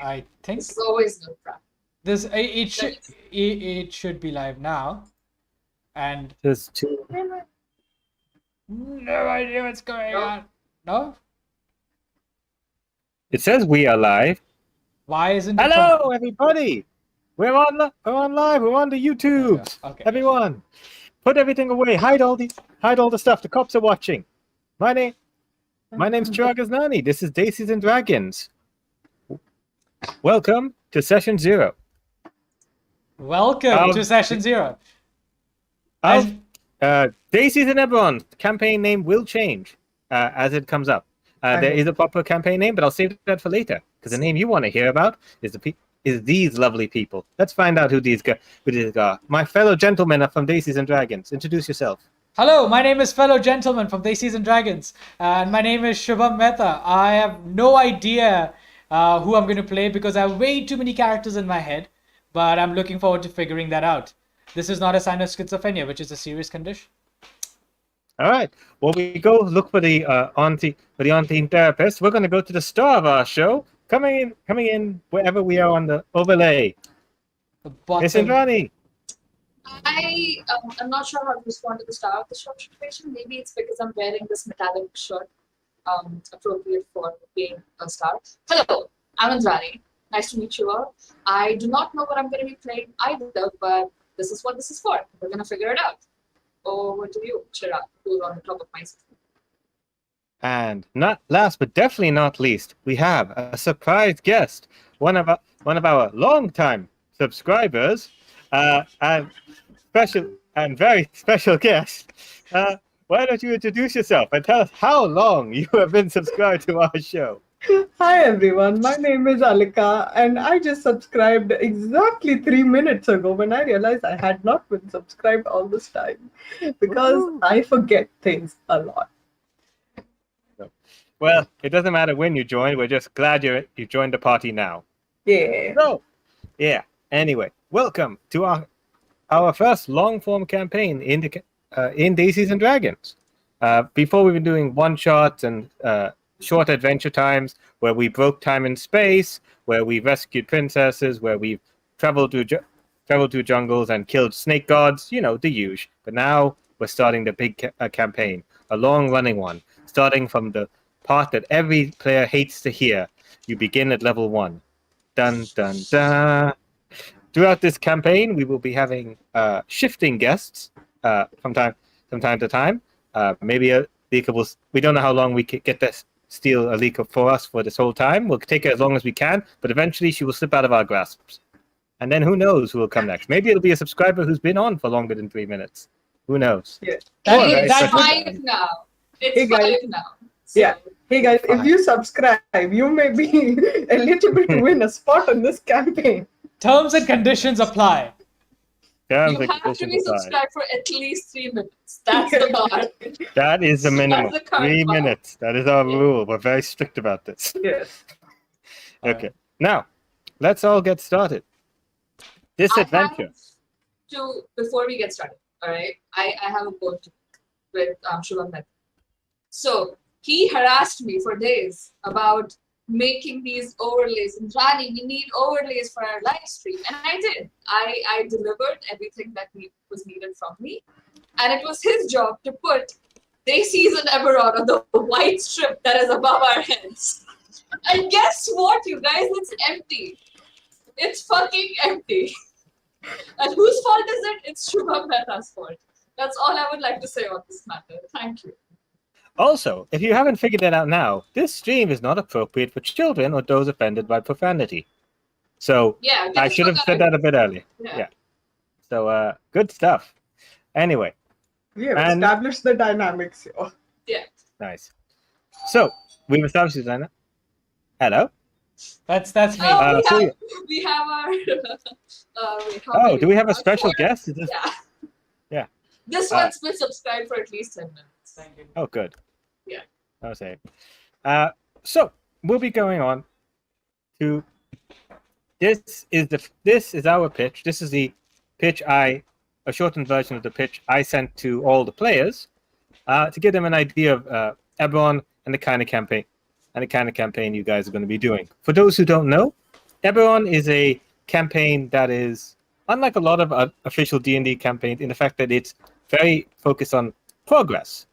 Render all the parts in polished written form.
I think This is always no problem. it should be live now, and Just 2 no idea what's going on. No, It says we are live. why isn't it? Hello, everybody. We're on live. We're on the YouTube. Okay. Everyone, put everything away. Hide all the stuff. The cops are watching. My name's Chirag Indrani. This is Desis and Dragons. Welcome to session 0. Welcome to session 0. Desis and Eberron. Campaign name will change as it comes up. There is a proper campaign name, but I'll save that for later because the name you want to hear about is these lovely people. Let's find out who these are. My fellow gentlemen are from Desis and Dragons. Introduce yourself. Hello, my name is fellow gentleman from Desis and Dragons, and my name is Shubham Mehta. I have no idea who I'm going to play because I have way too many characters in my head, but I'm looking forward to figuring that out. This is not a sign of schizophrenia, which is a serious condition. All right. Well, we go look for the on-theme therapist. We're going to go to the star of our show, coming in wherever we are on the overlay. Miss Indrani. I'm not sure how to respond to the start of the short situation. Maybe it's because I'm wearing this metallic shirt, appropriate for being a star. Hello, I'm Indrani. Nice to meet you all. I do not know what I'm going to be playing either, but this is what this is for. We're going to figure it out. Over to you, Chirag, who's on the top of my system. And not last, but definitely not least, we have a surprise guest, one of our longtime subscribers, and very special guest. Why don't you introduce yourself and tell us how long you have been subscribed to our show? Hi everyone, my name is Alika and I just subscribed exactly 3 minutes ago when I realized I had not been subscribed all this time because I forget things a lot. Well, it doesn't matter when you joined, we're just glad you joined the party now. Yeah. So, yeah, anyway, welcome to our first long-form campaign in Desis and Dragons. Before we've been doing one-shots and short adventure times where we broke time and space, where we rescued princesses, where we've traveled through jungles and killed snake gods, the usual. But now we're starting the big campaign, a long-running one, starting from the part that every player hates to hear. You begin at level 1. Dun, dun, dun. Throughout this campaign, we will be having shifting guests from time to time. Maybe Alika will. We don't know how long we can get this. Steal Alika for us for this whole time. We'll take her as long as we can, but eventually she will slip out of our grasps. And then who knows who will come next? Maybe it'll be a subscriber who's been on for longer than 3 minutes. Who knows? Yeah. It's 5 now. It's 5 now. So. Yeah. Hey guys, if you subscribe, you may be eligible to win a spot on this campaign. Terms and conditions apply. You have to be subscribed for at least 3 minutes. That's the bar. That is the minimum. The 3 minutes. That is our rule. We're very strict about this. Yes. Okay. Now, let's all get started. This adventure. Before we get started, all right, I have a goal with Shubham Mehta. So he harassed me for days about making these overlays. And Rani, we need overlays for our live stream. And I did. I delivered everything that was needed from me. And it was his job to put Desis and Eberron on the white strip that is above our heads. And guess what, you guys? It's empty. It's fucking empty. And whose fault is it? It's Shubham Mehta's fault. That's all I would like to say on this matter. Thank you. Also, if you haven't figured that out now, this stream is not appropriate for children or those offended by profanity. So, yeah, I should have said that a bit earlier. Yeah. So, good stuff. Anyway. We have established the dynamics here. Yeah. Nice. So, we've established the dynamic. Hello? That's me. We have our... do we have a special guest? Yeah. This one's been subscribed for at least 10 minutes. Thank you. Oh, good. Yeah. I was saying. So we'll be going on to this is our pitch. This is the pitch a shortened version of the pitch I sent to all the players to give them an idea of Eberron and the kind of campaign you guys are going to be doing. For those who don't know, Eberron is a campaign that is unlike a lot of official D&D campaigns in the fact that it's very focused on progress.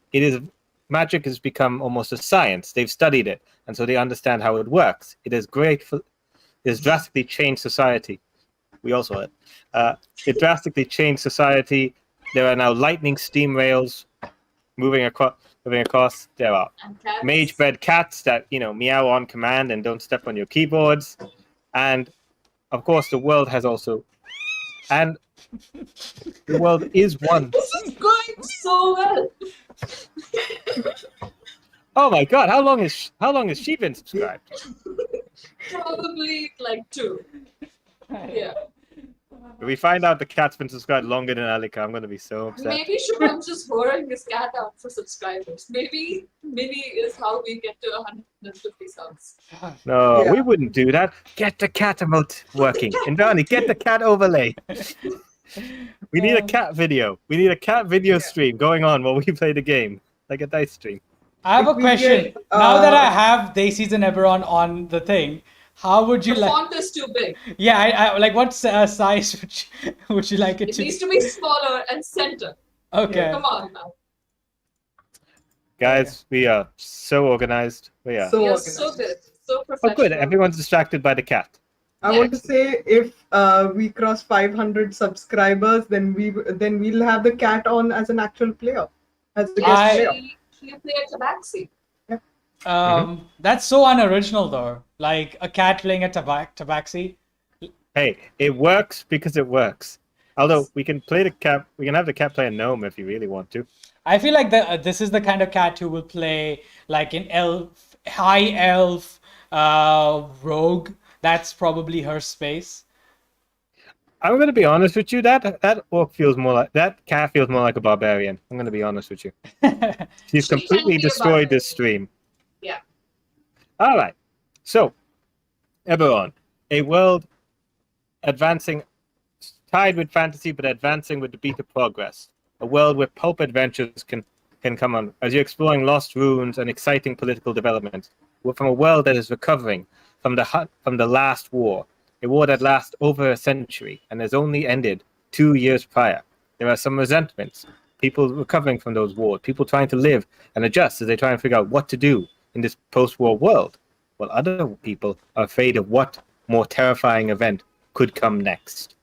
Magic has become almost a science. They've studied it, and so they understand how it works. It has drastically changed society. We also it drastically changed society. There are now lightning steam rails moving across. There are mage-bred cats that meow on command and don't step on your keyboards, and of course the world has also, and the world is one. This is going so well. Oh my God! How long has she been subscribed? Probably like 2. Yeah. If we find out the cat's been subscribed longer than Alika, I'm going to be so upset. Maybe Shubham's just whoring his cat out for subscribers. Maybe Mini is how we get to 150 subs. No, Yeah. we wouldn't do that. Get the cat emote working. Indrani, get the cat overlay. We need a cat video. We need a cat video stream going on while we play the game, like a dice stream. I have a If we question. get, Now that I have Desis and Eberron on the thing, how would you The like? font is too big. Yeah, I like what size would you like it It to needs be? to be smaller and center. Okay. Come on now. Guys, we are so organized. We are. So You're organized. so good. So Oh, professional. good. Everyone's distracted by the cat. I want to say if we cross 500 subscribers, then we'll have the cat on as an actual player, as a guest player. You play a tabaxi. That's so unoriginal though. Like a cat playing a tabaxi. Hey, it works because it works. Although we can play the cat, we can have the cat play a gnome if you really want to. I feel like this is the kind of cat who will play like an high elf rogue. That's probably her space. I'm going to be honest with you. That orc feels more like that cat feels more like a barbarian. I'm going to be honest with you. She's She can completely be a destroyed this barbarian. stream. Yeah. All right. So, Eberron, a world advancing, tied with fantasy, but advancing with the beat of progress. A world where pulp adventures can come on as you're exploring lost ruins and exciting political developments. We're from a world that is recovering from the last war, a war that lasts over a century and has only ended 2 years prior. There are some resentments, people recovering from those wars, people trying to live and adjust as they try and figure out what to do in this post-war world, while other people are afraid of what more terrifying event could come next.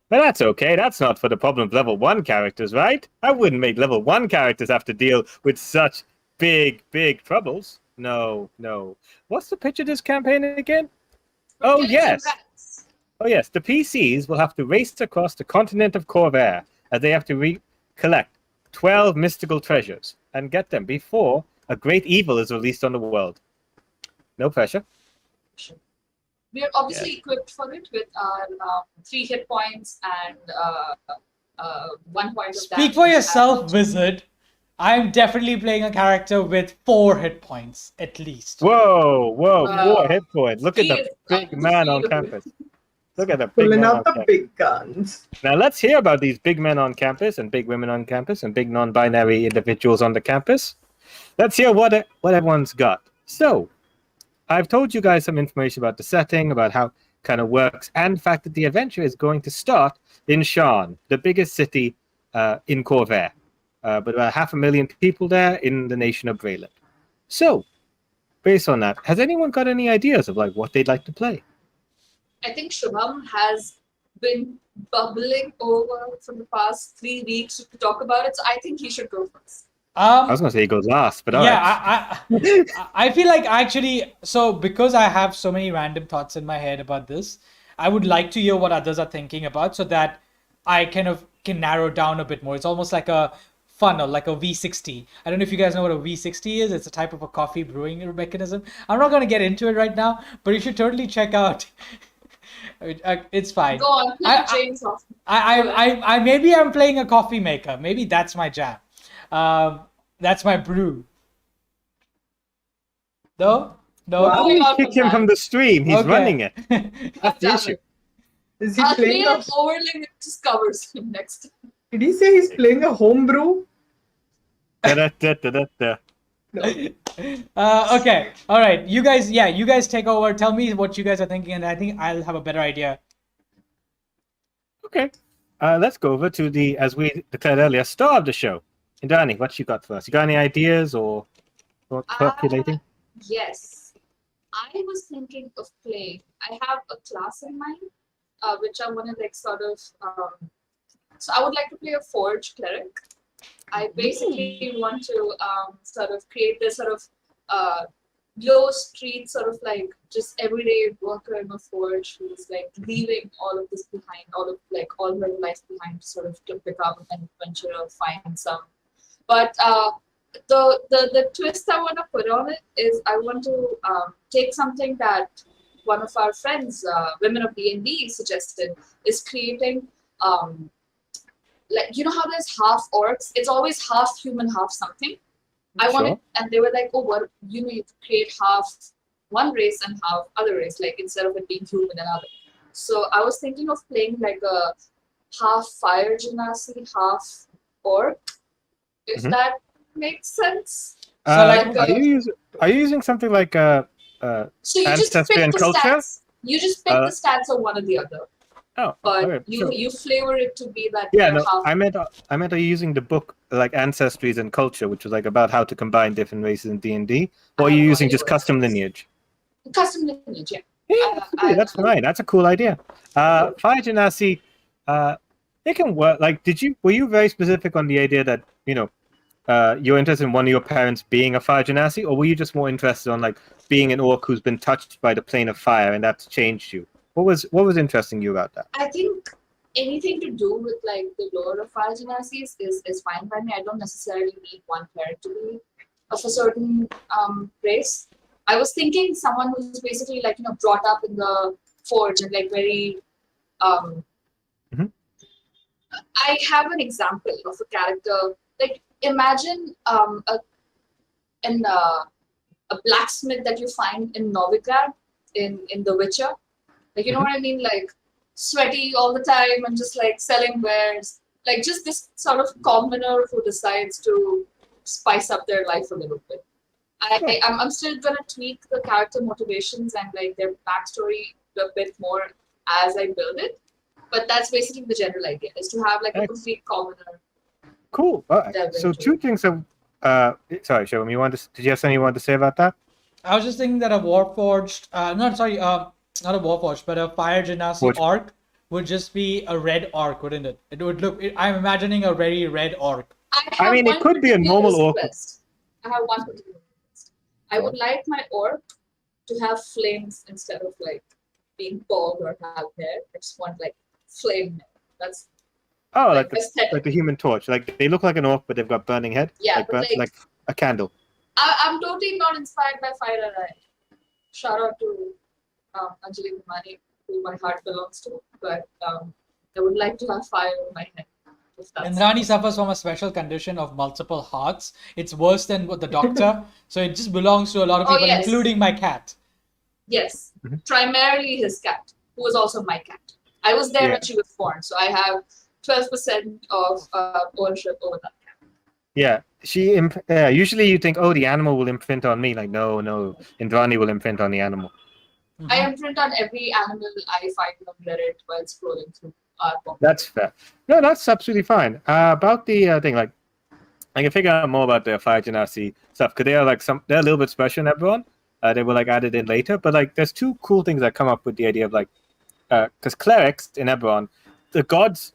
But that's okay, that's not for the problem of level 1 characters, right? I wouldn't make level 1 characters have to deal with such big troubles. No. What's the pitch of this campaign again? Oh, yes. Oh, yes. The PCs will have to race across the continent of Corvair as they have to collect 12 mystical treasures and get them before a great evil is released on the world. No pressure. We are obviously equipped for it with our 3 hit points and 1 point of Speak damage. for yourself, wizard. I'm definitely playing a character with 4 hit points at least. Whoa, 4 hit points. Look at he the is big man on undefeated. campus. Look at the big Pulling man on out the campus. big guns. Now let's hear about these big men on campus and big women on campus and big non-binary individuals on the campus. Let's hear what everyone's got. So, I've told you guys some information about the setting, about how it kind of works, and the fact that the adventure is going to start in Sharn, the biggest city in Corvair. But about 500,000 people there in the nation of Brayland. So, based on that, has anyone got any ideas of like what they'd like to play? I think Shubham has been bubbling over for the past 3 weeks to talk about it, so I think he should go first. I was going to say he goes last, but all right. I feel like actually, so because I have so many random thoughts in my head about this, I would like to hear what others are thinking about so that I can narrow down a bit more. It's almost like a funnel, like a V60. I don't know if you guys know what a V60 is. It's a type of a coffee brewing mechanism. I'm not going to get into it right now, but you should totally check out. It's fine. Go on, play James off. I maybe I'm playing a coffee maker. Maybe that's my jam. That's my brew. No. How do you kick him from the stream? He's Okay. running it. That's the Damn issue. it. Is he I'll play playing an overlay that just covers him next time. Did he say he's playing a homebrew? Da-da-da-da-da-da. No. Okay, all right. You guys take over. Tell me what you guys are thinking, and I think I'll have a better idea. Okay. Let's go over to the, as we declared earlier, star of the show. Indrani, what you got for us? You got any ideas or percolating? Yes. I was thinking of playing. I have a class in mind, which I want to like sort of. So I would like to play a Forge Cleric. I basically want to sort of create this sort of low street sort of like just everyday worker in a forge who's like leaving all of this behind, all her life behind to sort of to become an adventurer, find some. But the twist I want to put on it is I want to take something that one of our friends, Women of D&D, suggested, is creating like, you know how there's half orcs? It's always half human, half something. I wanted, and they were like, oh, what, you could create half one race and half other race, like instead of it being human and other. So I was thinking of playing like a half fire genasi, half orc, if that makes sense. So like, are you using something like so you just ancestry pick and the culture? stats. You just pick the stats of one or the other. Oh, but okay, you flavor it to be that. Yeah, no, I meant are you using the book like Ancestries and Culture, which was like about how to combine different races in D&D, or are you using just custom lineage? Custom lineage, yeah. Yeah, that's fine. That's a cool idea. Fire Genasi, it can work. Like, were you very specific on the idea that you're interested in one of your parents being a fire genasi, or were you just more interested on like being an orc who's been touched by the plane of fire and that's changed you? What was interesting you about that? I think anything to do with like the lore of fire genasis is fine by me. I don't necessarily need one parent to be of a certain race. I was thinking someone who's basically like brought up in the forge and like very I have an example of a character. Like imagine a blacksmith that you find in Novigrad in The Witcher. Like, you know what I mean? Like, sweaty all the time and just like selling wares. Like, just this sort of commoner who decides to spice up their life a little bit. I'm still going to tweak the character motivations and like their backstory a bit more as I build it. But that's basically the general idea, is to have like a complete commoner. Cool. All right. So two things of... sorry, Shubham, did you have something you wanted to say about that? I was just thinking that a Warforged... not a Warforged, but a Fire Genasi orc would just be a red orc, wouldn't it? It would look... I'm imagining a very red orc. I mean, it could be a normal orc. I have one particular request. I would like my orc to have flames instead of like being bald or have hair. I just want like flame hair. That's like the Human Torch. Like they look like an orc, but they've got burning head. Yeah, like a candle. I'm totally not inspired by Fire and Ice. Shout out to Anjali Kumari, who my heart belongs to, but I would like to have fire in my head. Indrani suffers from a special condition of multiple hearts. It's worse than the doctor, so it just belongs to a lot of people, including my cat. Yes, primarily his cat, who was also my cat. I was there when she was born, so I have 12% of ownership over that cat. Yeah, usually you think, oh, the animal will imprint on me. Like, no, Indrani will imprint on the animal. I imprint on every animal I find on Reddit while scrolling through our book. That's fair. No, that's absolutely fine. About the thing, like, I can figure out more about the Fire Genasi stuff, because they're a little bit special in Eberron. They were like added in later, but like, there's two cool things that come up with the idea of like, because clerics in Eberron, the gods,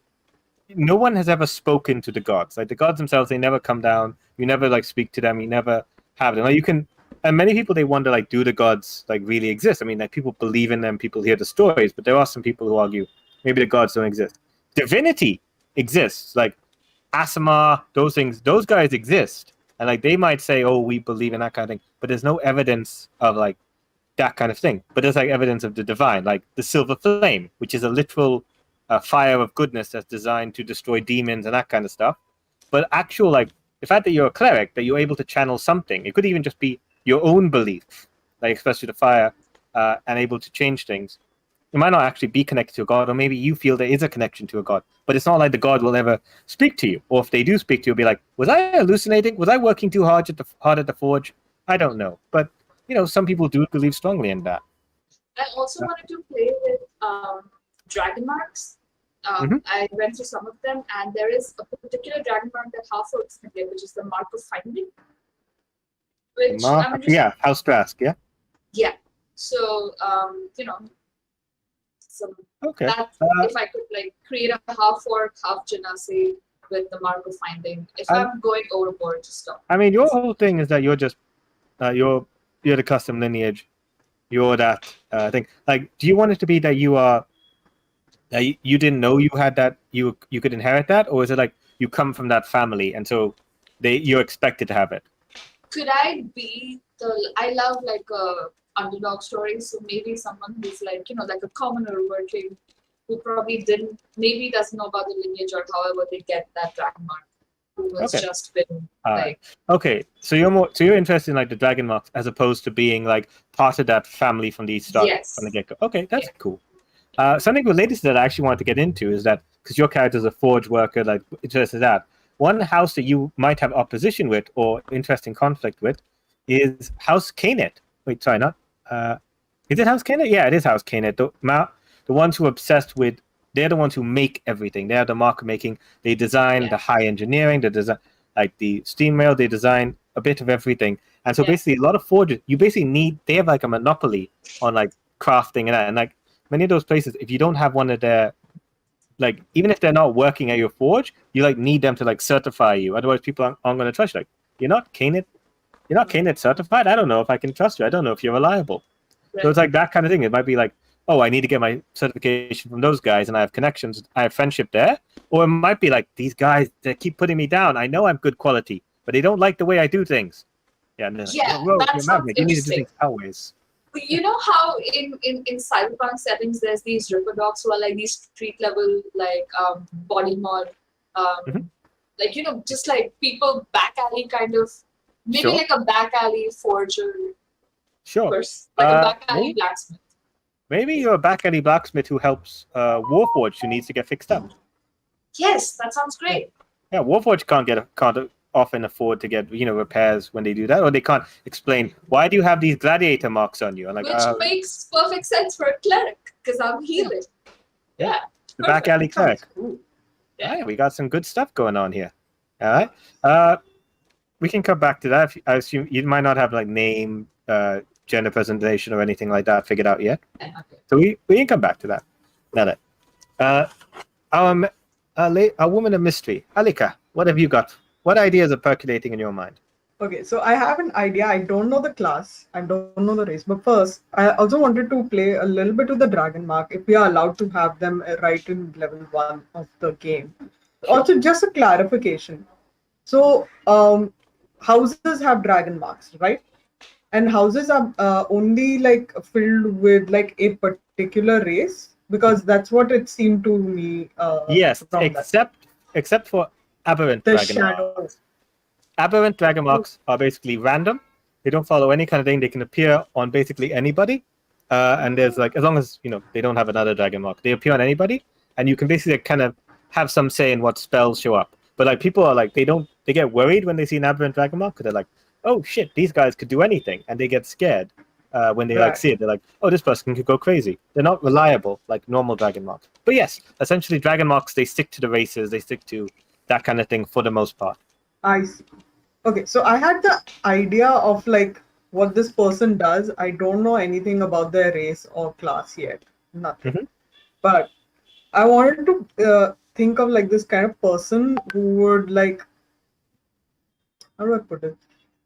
no one has ever spoken to the gods. Like the gods themselves, they never come down. You never like speak to them. You never have them. Like you can. And many people, they wonder, like, do the gods, like, really exist? I mean, like, people believe in them, people hear the stories, but there are some people who argue maybe the gods don't exist. Divinity exists. Like, Asimar, those guys exist. And, like, they might say, oh, we believe in that kind of thing. But there's no evidence of, like, that kind of thing. But there's, like, evidence of the divine. Like, the Silver Flame, which is a literal fire of goodness that's designed to destroy demons and that kind of stuff. But actual, like, the fact that you're a cleric, that you're able to channel something, it could even just be your own belief, like especially the fire, and able to change things. You might not actually be connected to a god, or maybe you feel there is a connection to a god, but it's not like the god will ever speak to you. Or if they do speak to you, it'll be like, was I hallucinating? Was I working too hard at the forge? I don't know, but some people do believe strongly in that. I also wanted to play with dragon marks. Mhm. I went through some of them, and there is a particular dragon mark that half orcs can play, which is the mark of finding. Which I'm interested. Yeah, House Trask, yeah. Yeah. So some Okay. that if I could like create a half orc, half genasi with the mark of finding. If I'm going overboard, just stop. I mean, your whole thing is that you're just you're the custom lineage. You're that thing. Like, do you want it to be that you are you didn't know you had that, you could inherit that, or is it like you come from that family and so you're expected to have it? Could I be I love like underdog stories, so maybe someone who's like like a commoner working, who probably maybe doesn't know about the lineage or however they get that dragon mark, who has just been like. Okay, so you're interested in like the dragon marks as opposed to being like part of that family from the start, from the get go. Okay, that's cool. Something related to that I actually wanted to get into is that because your character is a forge worker, like interested in that. One house that you might have opposition with or interesting conflict with is House Canet. Wait, sorry, not. Is it House Canet? Yeah, it is House Canet. The ones who are obsessed with, they're the ones who make everything. They're the market making. They design the high engineering, the design, like the steam rail. They design a bit of everything. And so basically, a lot of forges, you basically they have like a monopoly on like crafting and that. And like many of those places, if you don't have one of their, like, even if they're not working at your forge, you like need them to like certify you. Otherwise, people aren't going to trust you. Like, you're not Canet certified. I don't know if I can trust you. I don't know if you're reliable. Right. So it's like that kind of thing. It might be like, oh, I need to get my certification from those guys, and I have connections, I have friendship there. Or it might be like, these guys, they keep putting me down. I know I'm good quality, but they don't like the way I do things. Yeah, and like, that sounds you need to do things always. You know how in cyberpunk settings there's these ripper dogs who are like these street level like body mod like just like people back alley kind of, maybe like a back alley forger, like a back alley blacksmith. Maybe you're a back alley blacksmith who helps Warforged, who needs to get fixed up. Yes, that sounds great. Yeah, Warforged can't often afford to get repairs when they do that, or they can't explain why do you have these gladiator marks on you. And like, which makes perfect sense for a cleric because I'm healing. Yeah. The back alley cleric. Yeah, we got some good stuff going on here. All right. We can come back to that. I assume you might not have like name, gender presentation, or anything like that figured out yet. Okay. So we can come back to that. Now that our woman of mystery, Alika, what have you got? What ideas are percolating in your mind? Okay, so I have an idea. I don't know the class. I don't know the race. But first, I also wanted to play a little bit of the dragon mark if we are allowed to have them right in level 1 of the game. Also, just a clarification. So, houses have dragon marks, right? And houses are only like filled with like a particular race, because that's what it seemed to me. Yes, except for aberrant dragon marks. Aberrant dragon marks are basically random. They don't follow any kind of thing. They can appear on basically anybody. And there's like, as long as they don't have another dragon mark, they appear on anybody, and you can basically kind of have some say in what spells show up. But like, people are like, they get worried when they see an aberrant dragon mark, because they're like, oh shit, these guys could do anything, and they get scared when they like see it. They're like, oh, this person could go crazy. They're not reliable like normal dragon marks. But yes, essentially dragon marks, they stick to the races, they stick to that kind of thing for the most part. I see. Okay, so I had the idea of like what this person does. I don't know anything about their race or class yet. Nothing. Mm-hmm. But I wanted to think of like this kind of person who would like, how do I put it?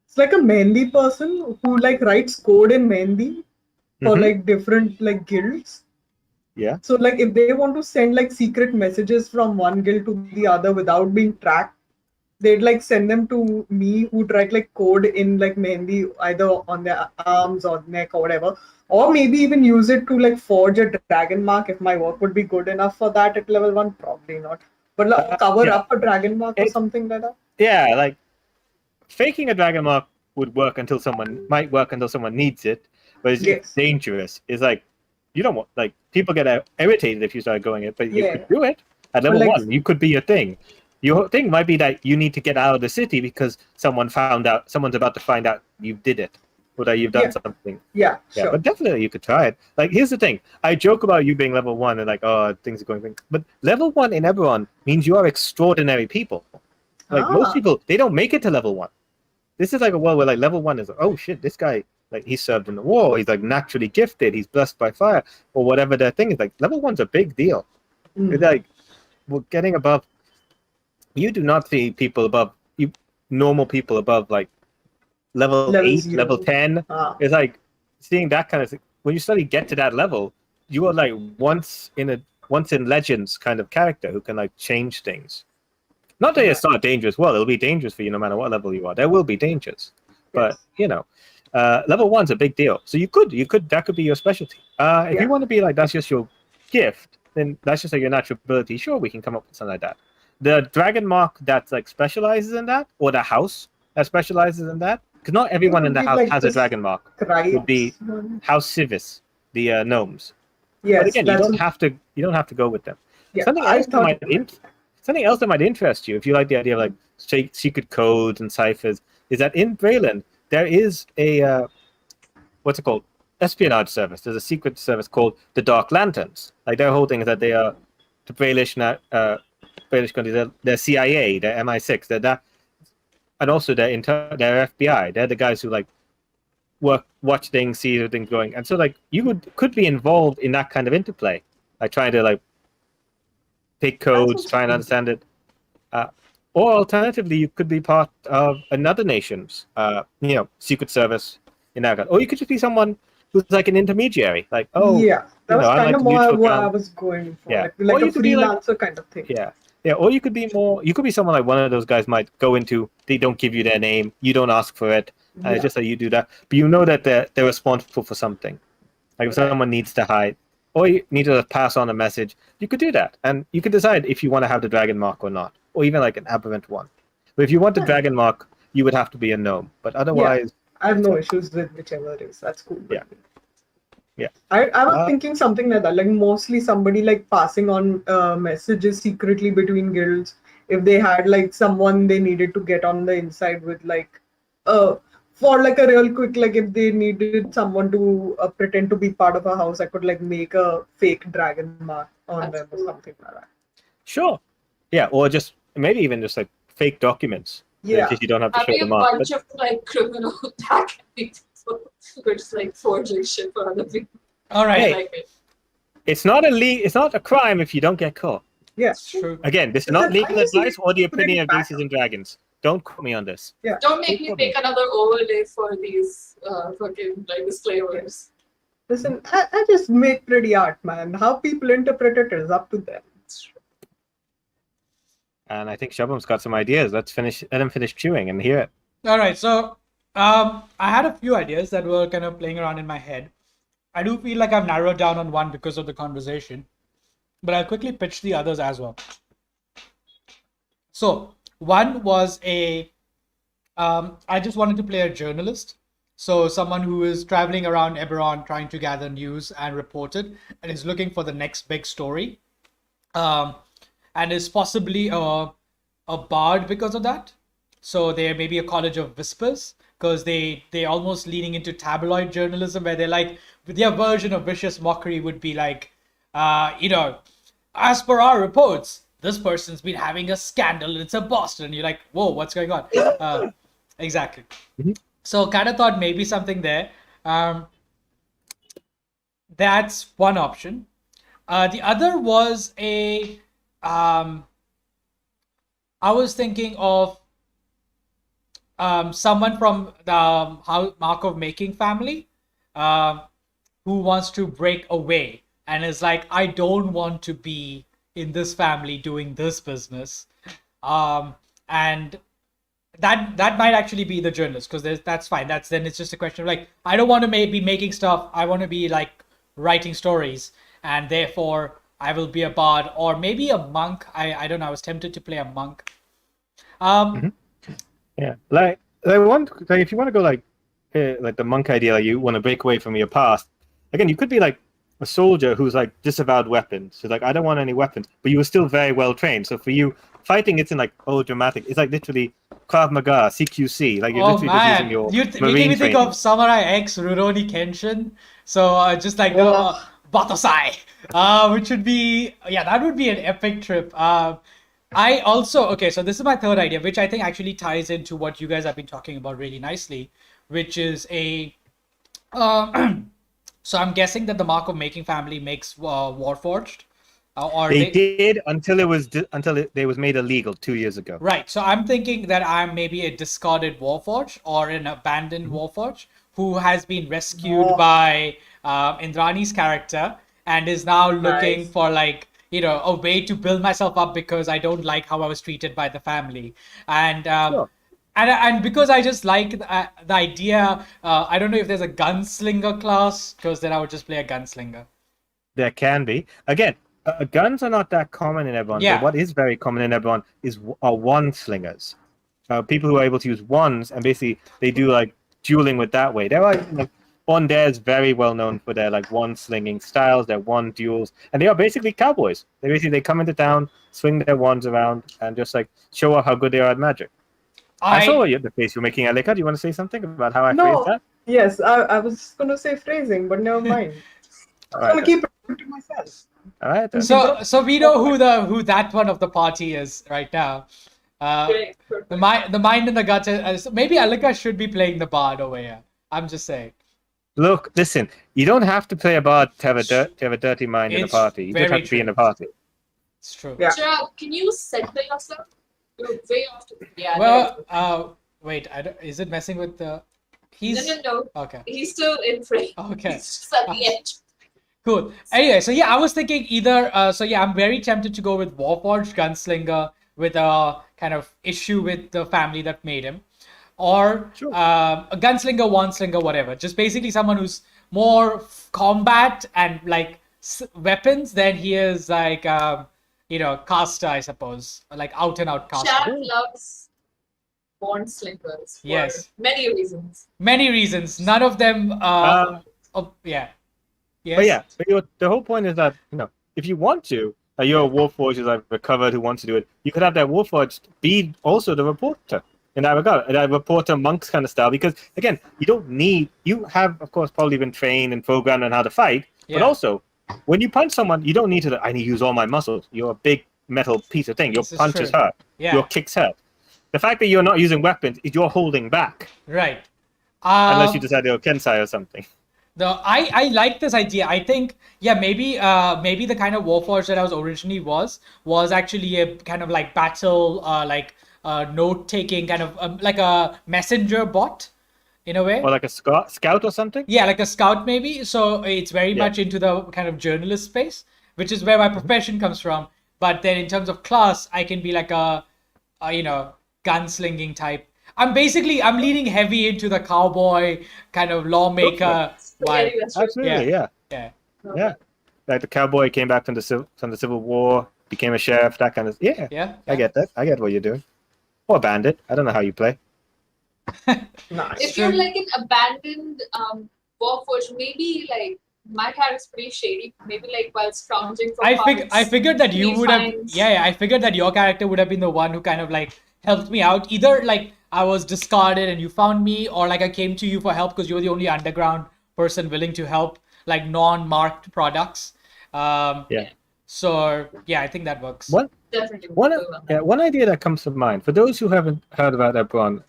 It's like a Mehndi person who like writes code in Mehndi for like different like guilds. Yeah. So like if they want to send like secret messages from one guild to the other without being tracked, they'd like send them to me, who'd write like code in like Mehndi either on their arms or neck or whatever, or maybe even use it to like forge a dragon mark if my work would be good enough for that at level 1. Probably not, but like, cover up a dragon mark or something like that. Yeah, like faking a dragon mark would work until someone needs it, but it's dangerous. It's like, you don't want, like, people get irritated if you start going it, but you could do it at level 1. You could be a thing. Your thing might be that you need to get out of the city because someone's about to find out you did it, or that you've done something. Yeah, Yeah, sure. but definitely you could try it. Like, here's the thing. I joke about you being level 1 and like, oh, things are going. But level 1 in Eberron means you are extraordinary people. Like, most people, they don't make it to level 1. This is like a world where like level 1 is like, oh shit, this guy, like, he served in the war. He's like naturally gifted. He's blessed by fire, or whatever their thing is. Like, level 1's a big deal. It's like, we're getting above. You do not see people above normal people above like level 8, 0. level 10. It's like seeing that kind of thing. When you suddenly get to that level, you are like once in legends kind of character who can like change things. Not that it's not a dangerous world. It'll be dangerous for you no matter what level you are. There will be dangers, but level 1's a big deal. So you could that could be your specialty. If you want to be like that's just your gift, then that's just like your natural ability. Sure, we can come up with something like that. The dragon mark that like specializes in that, or the house that specializes in that, because not everyone in the house has a dragon mark. Would be House Civis, the gnomes. Yes, but again, you don't have to go with them. Yeah, Something else that might interest you, if you like the idea of like secret codes and ciphers, is that in Breland there is a what's it called? Espionage service. There's a secret service called the Dark Lanterns. Like, their whole thing is that they are the Bralish countries. They're CIA, they're MI6, they're that, and also they're FBI. They're the guys who like watch things, see things going, and so like you could be involved in that kind of interplay, like trying to like pick codes, try and understand it, or alternatively, you could be part of another nation's secret service in that. Or you could just be someone who's like an intermediary, like that was kind of more what I ground. was going for, Yeah. like a freelancer kind of thing. Yeah, or you could be someone like one of those guys might go into, they don't give you their name, you don't ask for it, and it's just that you do that, but you know that they're responsible for something. Like if someone needs to hide, or you need to pass on a message, you could do that, and you could decide if you want to have the dragon mark or not, or even like an aberrant one. But if you want the dragon mark, you would have to be a gnome, but otherwise... I have no issues with whichever it is. That's cool. Yeah. I was thinking something like that, like mostly somebody like passing on messages secretly between guilds. If they had like someone they needed to get on the inside with, like for like a real quick, like if they needed someone to pretend to be part of a house, I could like make a fake dragon mark on them or something like that. Sure. Yeah, or just maybe even just like fake documents. Yeah. In case you don't have to show them a off. bunch of like criminal back people who are just like forging shit for other people. All right. Hey. Like it. It's not a crime if you don't get caught. Yeah. True. Again, this is not legal advice or the opinion of pretty Desis and Dragons. Don't quote me on this. Yeah. Don't make me take another overlay for these fucking like disclaimers. Listen, I just make pretty art, man. How people interpret it is up to them. And I think Shubham's got some ideas. Let him finish chewing and hear it. All right. So I had a few ideas that were kind of playing around in my head. I do feel like I've narrowed down on one because of the conversation, but I'll quickly pitch the others as well. So one was I just wanted to play a journalist. So someone who is traveling around Eberron trying to gather news and report it, and is looking for the next big story. And is possibly a bard because of that. So there may be a college of whispers, because they almost leaning into tabloid journalism, where they're like, their version of vicious mockery would be like, as per our reports, this person's been having a scandal. It's a Boston. And you're like, whoa, what's going on? Exactly. Mm-hmm. So kind of thought maybe something there. That's one option. The other was I was thinking of someone from the Markov making family who wants to break away and is like, I don't want to be in this family doing this business. And that might actually be the journalist, because that's fine. Then it's just a question of like, I don't want to be making stuff. I want to be like writing stories, and therefore I will be a bard or maybe a monk. I don't know. I was tempted to play a monk. Yeah, like if you want to go like the monk idea, like you want to break away from your past. Again, you could be like a soldier who's like disavowed weapons. So like, I don't want any weapons, but you were still very well trained. So for you, fighting isn't like dramatic. It's like literally Krav Maga, CQC. Like you're Oh literally just using man, your you're making marine me think training. of Samurai X Rurouni Kenshin. So just like the Oh. Batosai, which would be that would be an epic trip. I also so this is my third idea, which I think actually ties into what you guys have been talking about really nicely, which is a so I'm guessing that the Mark of Making family makes Warforged, or They did until it was made illegal 2 years ago. right. So I'm thinking that I'm maybe a discarded Warforged or an abandoned Warforged who has been rescued Oh. by Indrani's character and is now looking Nice. for like a way to build myself up because I don't like how I was treated by the family, and Sure. and because I just like the idea. I don't know if there's a gunslinger class, because then I would just play a gunslinger. There can be. Again, guns are not that common in Eberron, Yeah. but what is very common in Eberron are wand slingers. People who are able to use wands, and basically they do like dueling with that way. There are like Undead's very well known for their like wand slinging styles, their wand duels, and they are basically cowboys. They come into town, swing their wands around, and just like show off how good they are at magic. I saw the face you're making, Alika. Do you want to say something about how I phrased No. that? Yes, I was going to say phrasing, but never mind. All I'm right. going to keep it to myself. All right. Then. So we know who that one of the party is right now. Great, perfect. The mind and the guts. Maybe Alika should be playing the bard over here. I'm just saying. Look, listen. You don't have to play a bard to have a dirty mind in a It's party. You just very have to be true. in a party. It's true. Yeah. Chirag, can you center yourself? You're way off to there Well, you go. wait. Is it messing with the? No, He's no, no. okay. He's still in frame. Okay. He's just at the edge. Cool. Anyway, so yeah, I was thinking either. I'm very tempted to go with Warforged Gunslinger with a kind of issue with the family that made him, or Sure. a Gunslinger, Wandslinger, whatever. Just basically someone who's more combat and like weapons than he is like caster, I suppose, like out and out caster. Chad loves bond slingers for Yes. many reasons. Many reasons. None of them. Yeah. Yes. But yeah, the whole point is that if you want to, you're a Warforged who's like recovered who wants to do it. You could have that Warforged be also the reporter in that regard, that reporter monks kind of style. Because again, you have of course probably been trained and programmed on how to fight, but Yeah. also when you punch someone, you don't need to. I need to use all my muscles. You're a big metal piece of thing. Your This is punches true. hurt. Yeah. Your kicks hurt. The fact that you're not using weapons is you're holding back, Right. unless you decide you're Kensai or something. I like this idea. I think maybe the kind of Warforged that I was originally was actually a kind of like battle note taking kind of like a messenger bot in a way. Or like a scout or something. Yeah, like a scout maybe. So it's very Yeah. much into the kind of journalist space, which is where my profession comes from. But then in terms of class, I can be like a gunslinging type. I'm leaning heavy into the cowboy kind of lawmaker Spaghetti vibe. Western. Absolutely, yeah. Yeah. Like the cowboy came back from the Civil War, became a sheriff, that kind of. Yeah, Yeah. I get that. I get what you're doing. Or a bandit. I don't know how you play. Nice. If you're like an abandoned Warforged, maybe like my character's pretty shady. Maybe like while scrounging for I parts, figured that you he would have finds- I figured that your character would have been the one who kind of like helped me out. Either like I was discarded and you found me, or like I came to you for help because you were the only underground person willing to help, like non-marked products. Yeah. So yeah, I think that works. What? Definitely. One idea that comes to mind for those who haven't heard about Eberron,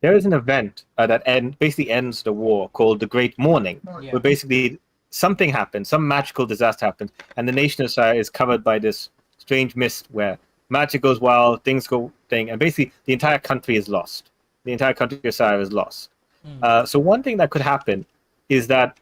there is an event that basically ends the war called the Great Mourning, Yeah. where basically something happens, some magical disaster happens, and the nation of Sire is covered by this strange mist where magic goes wild, things go and basically the entire country is lost. The entire country of Sire is lost. So one thing that could happen is that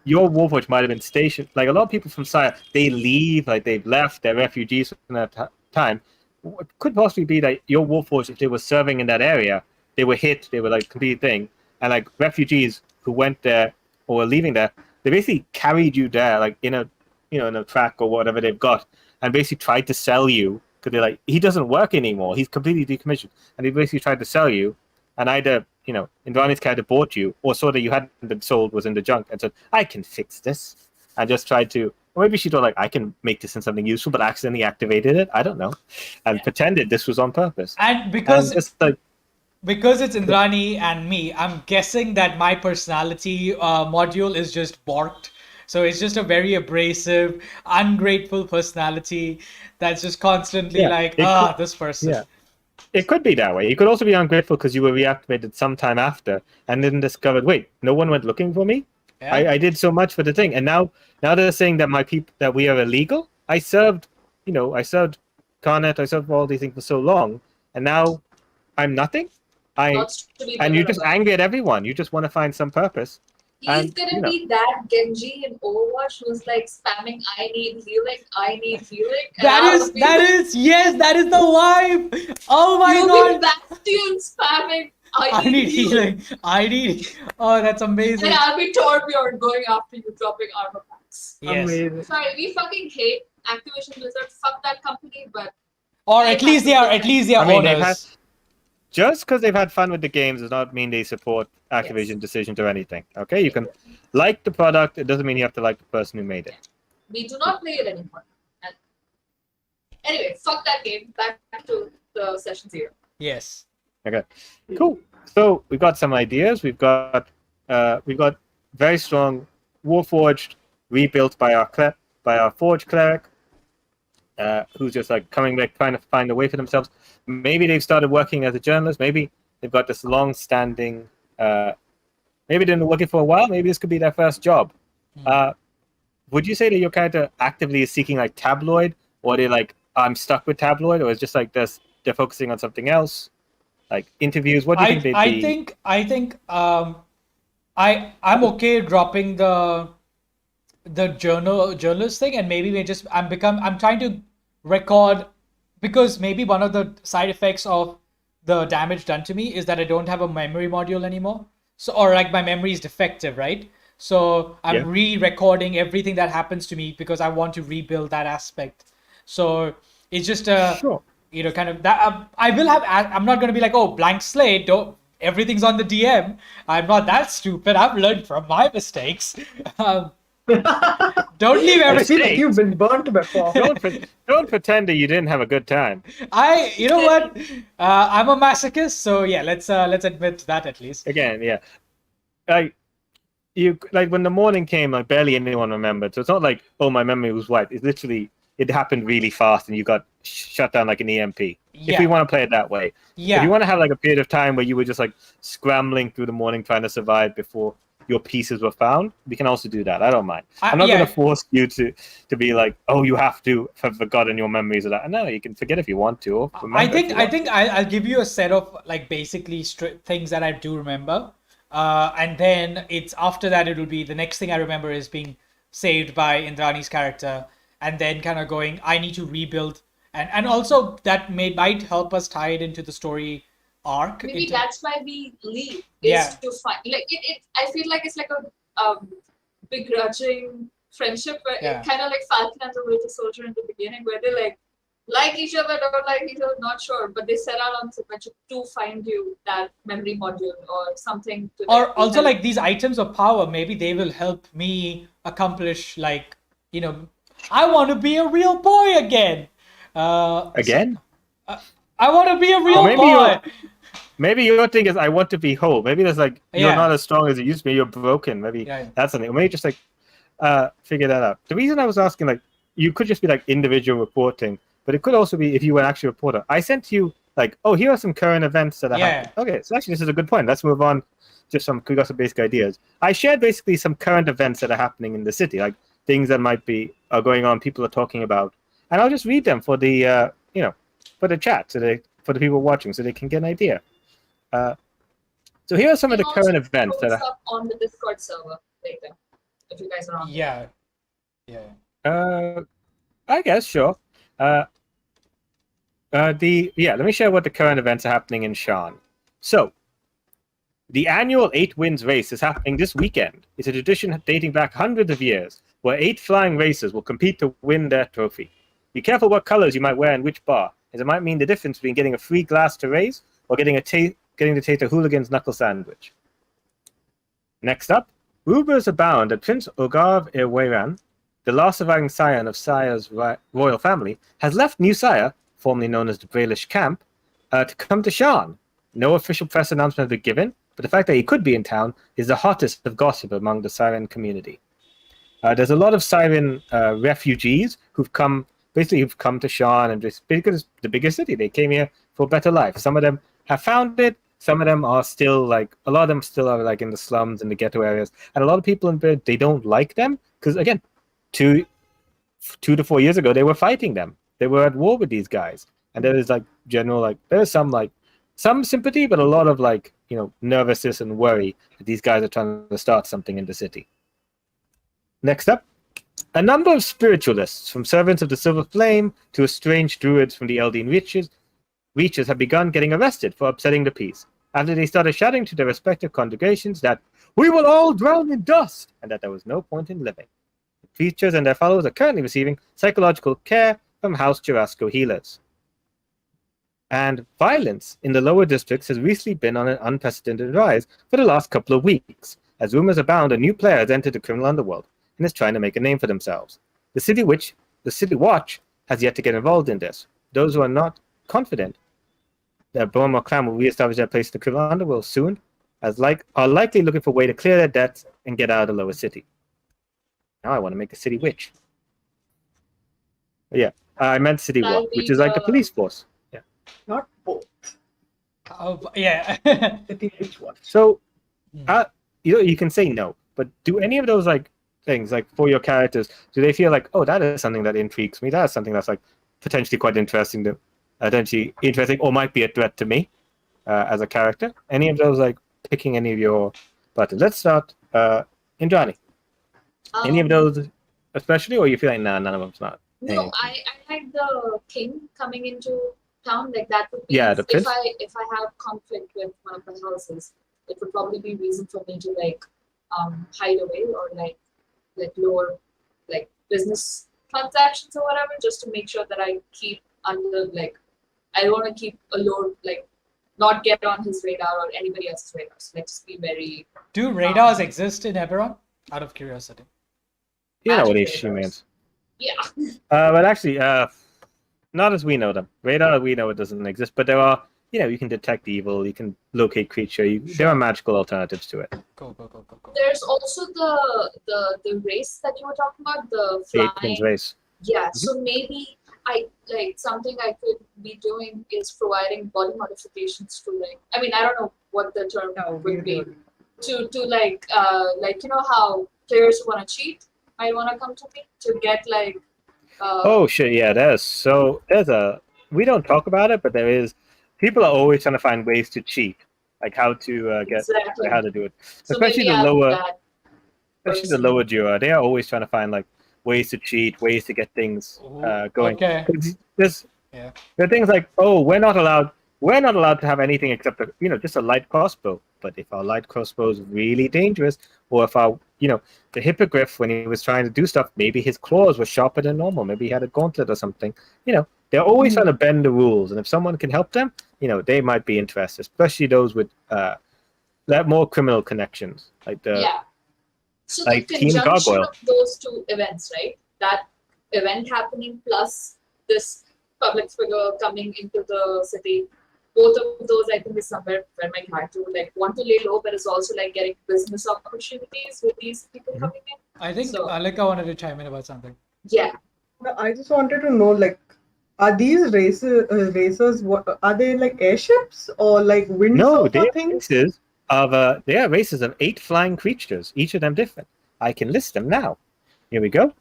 your Warforged might have been stationed. Like a lot of people from Sire, they leave, like they've left, they're refugees from that time. It could possibly be that your Warforged, if they were serving in that area, they were hit, they were like complete thing, and like refugees who went there or were leaving there, they basically carried you there, like in a track or whatever they've got, and basically tried to sell you because they're like, he doesn't work anymore, he's completely decommissioned, and they basically tried to sell you, and either Indrani's character bought you, or saw that you hadn't been sold, was in the junk, and said, I can fix this. and just tried to. Or maybe she thought like I can make this into something useful, but accidentally activated it. I don't know, and pretended this was on purpose. And And because just like it's Indrani and me, I'm guessing that my personality module is just borked. So it's just a very abrasive, ungrateful personality that's just constantly Yeah, like, it could- this person. yeah. It could be that way. You could also be ungrateful because you were reactivated sometime after and then discovered, wait, no one went looking for me? Yeah. I did so much for the thing. And now they're saying that my people that we are illegal. I served Garnet, I served all these things for so long, and now I'm nothing. Lots to be And you're bitter just about. angry at everyone. You just want to find some purpose. He's And, gonna you know. be that Genji in Overwatch who's like spamming I need healing, and That I'll is be yes, that is the vibe. Oh my you'll be god. Bastion spamming I need healing. Oh, that's amazing. And I'll be Torbjorn going after you, dropping armor packs. Yes. Amazing. Sorry, we fucking hate Activision Blizzard. Fuck that company, but Or at least they are I mean, they've had, owners. just because they've had fun with the games does not mean they support Activision decisions or anything. Okay, you can like the product. It doesn't mean you have to like the person who made it. we do not play it anymore. And anyway, fuck that game. Back to the session 0. Yes. Okay, cool. So we've got some ideas. We've got very strong Warforged rebuilt by our Forge Cleric, who's just like coming back, trying to find a way for themselves. Maybe they've started working as a journalist. Maybe they've got this long-standing. Maybe they've been working for a while. Maybe this could be their first job. Would you say that your character actively is seeking like tabloid, or they're like, I'm stuck with tabloid, or it's just like this, they're focusing on something else, like interviews? What do you think they'd be? I think I'm okay dropping the journalist thing, and maybe I'm trying to record, because maybe one of the side effects of the damage done to me is that I don't have a memory module anymore. So, or like my memory is defective, right? So I'm re-recording everything that happens to me because I want to rebuild that aspect. So it's just Sure. kind of that. I will have. I'm not going to be like, oh, blank slate. Don't. Everything's on the DM. I'm not that stupid. I've learned from my mistakes. Don't leave I everything. feel like you've been burnt before. Don't pretend that you didn't have a good time. You know what? I'm a masochist, so yeah. Let's admit that at least. Again, yeah. Like when the morning came, like barely anyone remembered. So it's not like, oh, my memory was wiped. It's literally, it happened really fast and you got shut down like an EMP. Yeah. If we want to play it that way. Yeah. If you want to have like a period of time where you were just like scrambling through the morning trying to survive before your pieces were found, we can also do that. I don't mind. I'm not going to force you to be like, oh, you have to have forgotten your memories of that. No, you can forget if you want to. Or I think I'll give you a set of like basically things that I do remember, and then it's after that it'll be the next thing I remember is being saved by Indrani's character, and then kind of going, I need to rebuild, and also that might help us tie it into the story arc. Maybe that's why we leave, is to find like it. I feel like it's like a begrudging friendship where it kind of like Falcon and the Winter Soldier in the beginning, where they like each other, don't like each other, not sure, but they set out on this adventure to find you that memory module or something. Or also like these items of power, maybe they will help me accomplish like, I want to be a real boy again. Again? I want to be a real boy. Maybe your thing is I want to be whole. Maybe there's like you're not as strong as you used to be. You're broken. Maybe that's something. Or maybe just like figure that out. The reason I was asking, like, you could just be like individual reporting, but it could also be if you were an actual reporter. I sent you like, oh, here are some current events that are happening. Okay, so actually this is a good point. Let's move on. We got some basic ideas. I shared basically some current events that are happening in the city, like things that might be going on, people are talking about, and I'll just read them for the for the chat, for the people watching, so they can get an idea. So here are some of the current events that are up on the Discord server later, if you guys are on. I guess sure. Let me share what the current events are happening in Shan. So, the annual 8 Winds race is happening this weekend. It's a tradition dating back hundreds of years, where 8 flying racers will compete to win their trophy. Be careful what colors you might wear in which bar, as it might mean the difference between getting a free glass to raise or getting to taste a hooligan's knuckle sandwich. Next up, rumors abound that Prince Ogarv Erweran the last surviving scion of Sire's royal family, has left New Sire, formerly known as the Braelish Camp, to come to Shan. No official press announcement has been given, but the fact that he could be in town is the hottest of gossip among the Siren community. There's a lot of Siren refugees who've come to Shan, and just because it's the biggest city, they came here for a better life. Some of them have found it. Some of them are still a lot of them still are in the slums and the ghetto areas, and a lot of people in Bid, they don't like them because again, 2 to 4 years ago they were fighting them. They were at war with these guys, and there is there's some sympathy, but a lot of nervousness and worry that these guys are trying to start something in the city. Next up, a number of spiritualists, from servants of the Silver Flame to estranged druids from the Eldeen Reaches, have begun getting arrested for upsetting the peace, after they started shouting to their respective congregations that we will all drown in dust, and that there was no point in living. The preachers and their followers are currently receiving psychological care from House Churasco healers. And violence in the lower districts has recently been on an unprecedented rise for the last couple of weeks, as rumors abound a new player has entered the criminal underworld and is trying to make a name for themselves. The City Watch has yet to get involved in this. Those who are not confident that Burma clan will reestablish their place in the criminal underworld soon, are likely looking for a way to clear their debts and get out of the lower city. Now I want to make a city witch. Yeah, I meant City Watch, which is like the police force. Yeah, Not both. Oh, yeah. City Witch Watch. So, you can say no, but do any of those things for your characters? Do they feel oh, that is something that intrigues me? That is something that's potentially quite interesting or might be a threat to me as a character? Any of those picking any of your buttons? Let's start. Indrani. Any of those, especially, or you feel none of them's not? No, I like the king coming into town. That would be the prince. if I have conflict with one of the houses, it would probably be reason for me to hide away or lower business transactions or whatever, just to make sure that I keep under I don't want to keep a low not get on his radar or anybody else's radar. So just be very. Do radars exist in Eberron? Out of curiosity. You know what she means. Yeah. But actually, not as we know them. Radar, we know it doesn't exist, but there are. You can detect evil. You can locate creature. There are magical alternatives to it. Cool. There's also the race that you were talking about, the flying. Aitken's race. Yeah. So maybe I something I could be doing is providing body modifications to I don't know what the term would be. To how players who want to cheat might want to come to me to get oh shit, yeah, we don't talk about it, but there is, people are always trying to find ways to cheat, how to get how to do it, so especially the lower Jura. They are always trying to find ways to cheat, ways to get things going. Okay. There are things we're not allowed to have anything except just a light crossbow. But if our light crossbow is really dangerous, or if the hippogriff, when he was trying to do stuff, maybe his claws were sharper than normal, maybe he had a gauntlet or something, they're always trying to bend the rules, and if someone can help them, they might be interested, especially those with more criminal connections, So the conjunction of those two events, right? That event happening plus this public figure coming into the city, both of those I think is somewhere where my character would want to lay low, but it's also getting business opportunities with these people coming in. I think Alika wanted to chime in about something. Yeah. No, I just wanted to know, are these racers? What are they airships or wind? No, they are races of 8 flying creatures, each of them different. I can list them now. Here we go.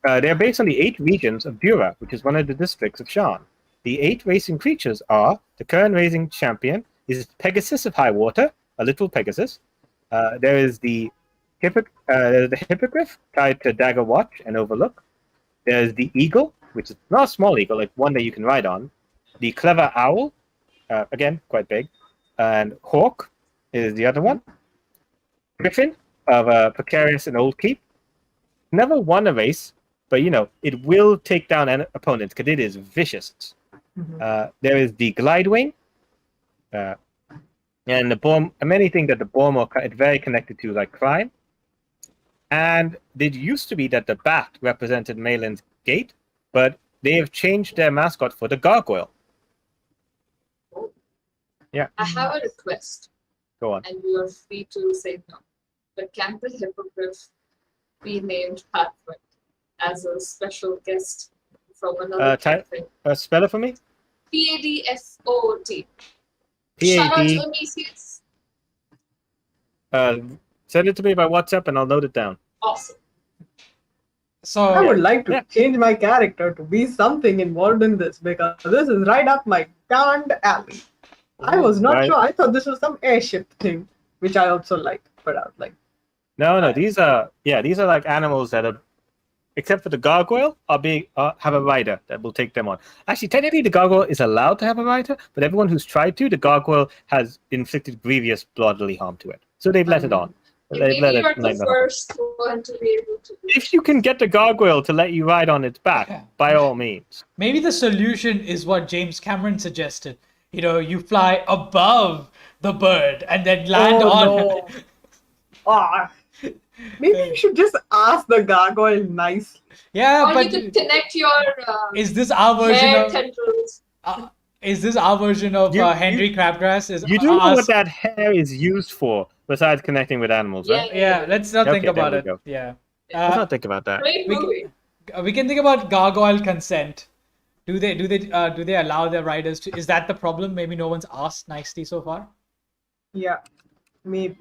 They are based on the 8 regions of Dura, which is one of the districts of Shan. The 8 racing creatures are: the current racing champion is Pegasus of High Water, a little Pegasus. There is the hippogriff tied to Dagger Watch and Overlook. There's the eagle, which is not a small eagle, one that you can ride on. The clever owl, again, quite big. And hawk is the other one. Griffin of Precarious and Old Keep. Never won a race, but it will take down an opponent because it is vicious. There is the Glidewing, and the Borm. Many think that the Borm are very connected to crime. And it used to be that the bat represented Malin's gate, but they have changed their mascot for the gargoyle. Yeah. I have a request, Go on. and you are free to say no. But can the hippogriff be named Pathfind as a special guest from another campaign? Spell it for me. PADFOT. PAD. Shout out to Amicis. Send it to me by WhatsApp and I'll note it down. Awesome. So I would like to Yeah. change my character to be something involved in this because this is right up my darned alley. I was not Right. sure. I thought this was some airship thing, which I also like. But I was like, No, these are like animals that are, except for the gargoyle, have a rider that will take them on. Actually, technically, the gargoyle is allowed to have a rider, but everyone who's tried to, the gargoyle has inflicted grievous bodily harm to it, so they've let it on. Maybe They've let you're it. the first one to be able to do If you can get the gargoyle to let you ride on its back, by all means. maybe the solution is what James Cameron suggested. You fly above the bird and then land oh on no. Maybe you should just ask the gargoyle nicely. Yeah, Or but you could connect your is this our version hair of tendrils. Henry Crabgrass? You do know us? what that hair is used for, besides connecting with animals, right? Yeah, let's not think Okay, there about we it. go. Yeah. Let's not think about that. Great we movie. We can think about gargoyle consent. Do they allow their riders to? Is that the problem? Maybe no one's asked nicely so far. Yeah, maybe.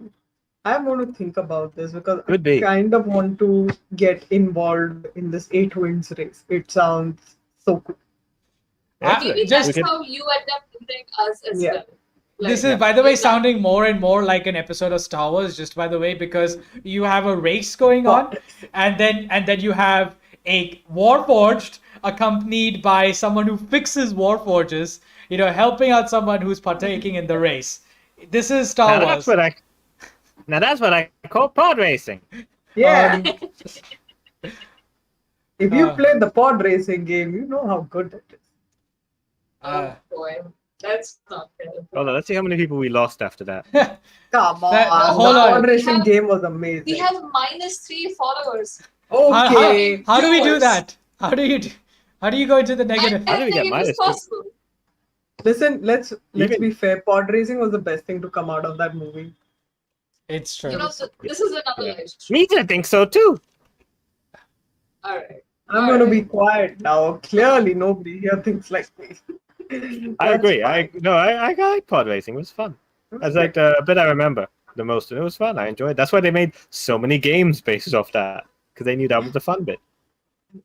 I want to think about this because Could be. I kind of want to get involved in this 8 Winds race. It sounds so cool. Yeah. Maybe just- that's how you end up meeting us as Yeah. well. This Like, is, by the way, like- sounding more and more like an episode of Star Wars. Just by the way, because you have a race going on, and then you have a Warforged accompanied by someone who fixes Warforges. Helping out someone who's partaking in the race. This is Star Now Wars. that's what I call pod racing. Yeah, if you Uh, play the pod racing game, you know how good it is. Oh boy, that's not good. Hold on, let's see how many people we lost after that. Come on, hold the on. pod racing We game was amazing. We have -3 followers. Okay, How do we do Viewers. that? How do you go into the negative? How do we I get think it was -3? possible. listen, let's Even- be fair. Pod racing was the best thing to come out of that movie. It's true. You know, this is another Yeah. live stream. Me, I think so too. All right. I'm going to be quiet now. Clearly, nobody here thinks like me. I That's agree. fine. I like pod racing. It was fun. That's like the bit I remember the most, and it was fun. I enjoyed it. That's why they made so many games based off that, because they knew that was the fun bit.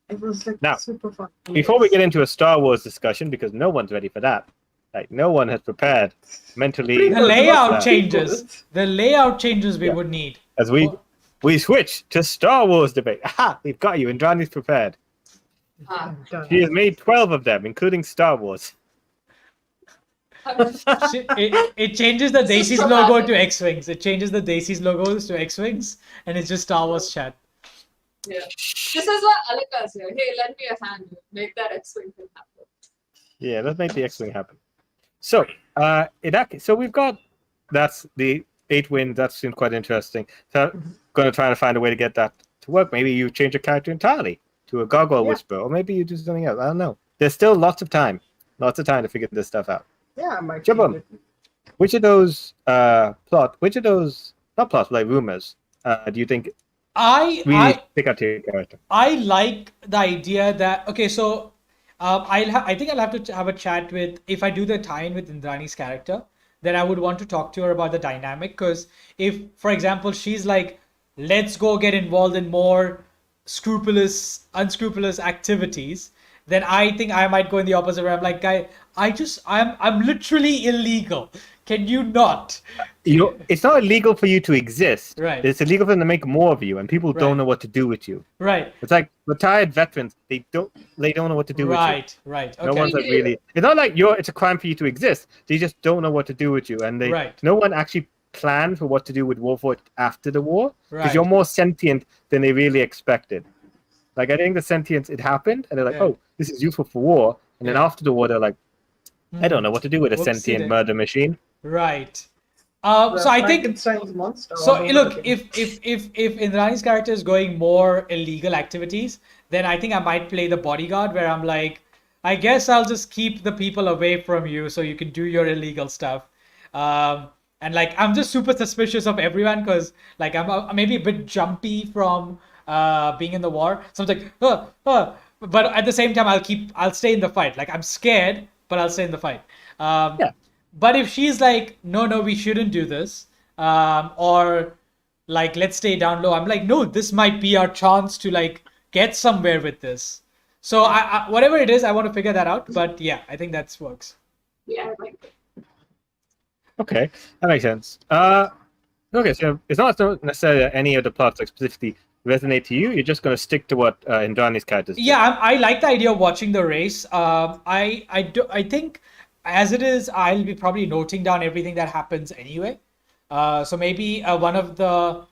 It was like Now, super fun. Before we get into a Star Wars discussion, because no one's ready for that, like no one has prepared mentally The layout that. changes. The layout changes we Yeah. would need. as we switch to Star Wars debate. Aha! We've got you. Indrani's prepared. Ah. She has made 12 of them, including Star Wars. It changes the This is Desis logo traumatic. to X-Wings. It changes the Desis logos to X-Wings, and it's just Star Wars chat. Yeah. This is why Alika's here. Hey, lend me a hand. Make that X-Wing thing happen. Yeah, let's make the X-Wing happen. So, so we've got, that's the 8 wins. That seems quite interesting. So, going to try and find a way to get that to work. Maybe you change your character entirely to a gargoyle Yeah. whisperer, or maybe you do something else. I don't know. There's still lots of time to figure this stuff out. Yeah, I might Shubham. change it. Which of those not plots, like rumors, do you think really pick out your character? I like the idea that so I think I'll have to have a chat with, if I do the tie-in with Indrani's character, then I would want to talk to her about the dynamic, because if, for example, she's like, let's go get involved in more unscrupulous activities, then I think I might go in the opposite way. I'm like, guy, I'm literally illegal. Can you not? It's not illegal for you to exist. Right. It's illegal for them to make more of you, and people Right. don't know what to do with you. Right. It's like retired veterans; they don't know what to do with you. Right. Right. No Okay. one's like really. It's not like it's a crime for you to exist. They just don't know what to do with you, and Right. no one actually planned for what to do with Warforged after the war, because Right. you're more sentient than they really expected. Like, I think the sentience, it happened, and they're like, Yeah. oh, this is useful for war, and then Yeah. after the war, they're like, I don't know what to do with a Whoopsie sentient day. murder machine. Right. So I think Frankenstein's monster. so. all over Look, again. if Indrani's character is going more illegal activities, then I think I might play the bodyguard, where I'm like, I guess I'll just keep the people away from you so you can do your illegal stuff. And like I'm just super suspicious of everyone because like I'm maybe a bit jumpy from being in the war. So I'm like, but at the same time I'll stay in the fight. Like I'm scared, but I'll stay in the fight. Yeah. But if she's like, no, we shouldn't do this, or like let's stay down low, I'm like, no, this might be our chance to like get somewhere with this. So I whatever it is, I want to figure that out. But yeah, I think that works. Yeah, I like it. Okay, that makes sense. Okay, so it's not necessarily that any of the plots like specifically resonate to you. You're just going to stick to what Indrani's characters do. Yeah, I like the idea of watching the race. I think as it is, I'll be probably noting down everything that happens anyway. So maybe one of the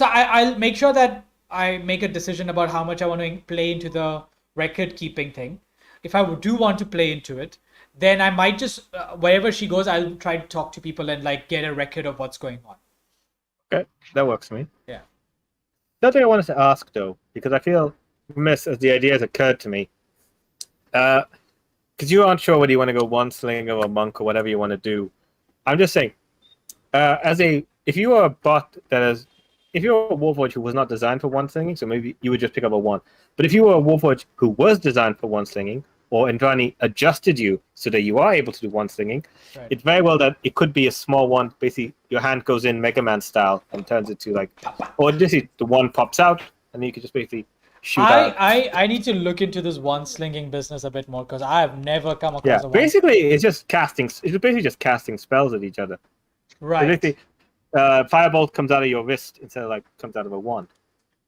I'll make sure that I make a decision about how much I want to play into the record keeping thing. If I do want to play into it, then I might just wherever she goes, I'll try to talk to people and like get a record of what's going on. Okay, that works for me. Yeah. The other thing I wanted to ask though, because I feel remiss as the idea has occurred to me, because you aren't sure whether you want to go one slinger or monk or whatever you want to do. I'm just saying, if you are a bot if you're a Warforged who was not designed for one slinging, so maybe you would just pick up a one. But if you were a Warforged who was designed for one slinging, or Indrani adjusted you so that you are able to do one slinging, Right. it's very well that it could be a small one. Basically, your hand goes in Mega Man style and turns into like, or just the one pops out, and then you can just basically shoot out. I need to look into this one slinging business a bit more because I have never come across Yeah, a one. basically, it's just casting. It's basically just casting spells at each other. Right. Basically, Firebolt comes out of your wrist instead of like comes out of a wand.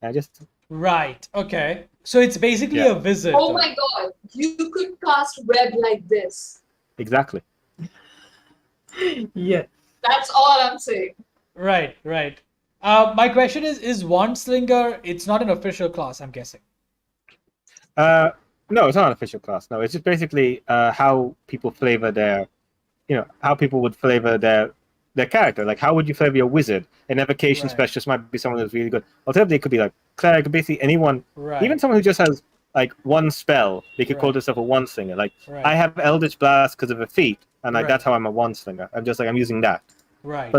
And just Right. Okay. So it's basically Yeah. a wizard. Oh though. my god, you could cast web like this. exactly. Yes. That's all I'm saying. Right. Right. My question is Wand Slinger? It's not an official class, I'm guessing. No, it's not an official class. No, it's just basically how people flavor their, how people would flavor their character. Like, how would you flavor your wizard? An evocation Right. specialist might be someone who's really good. Alternatively, it could be like cleric, basically anyone, Right. even someone who just has like one spell. They could call Right. themselves a one slinger. Like, Right. I have Eldritch Blast because of a feat, and like Right. that's how I'm a one slinger. I'm using that. Right.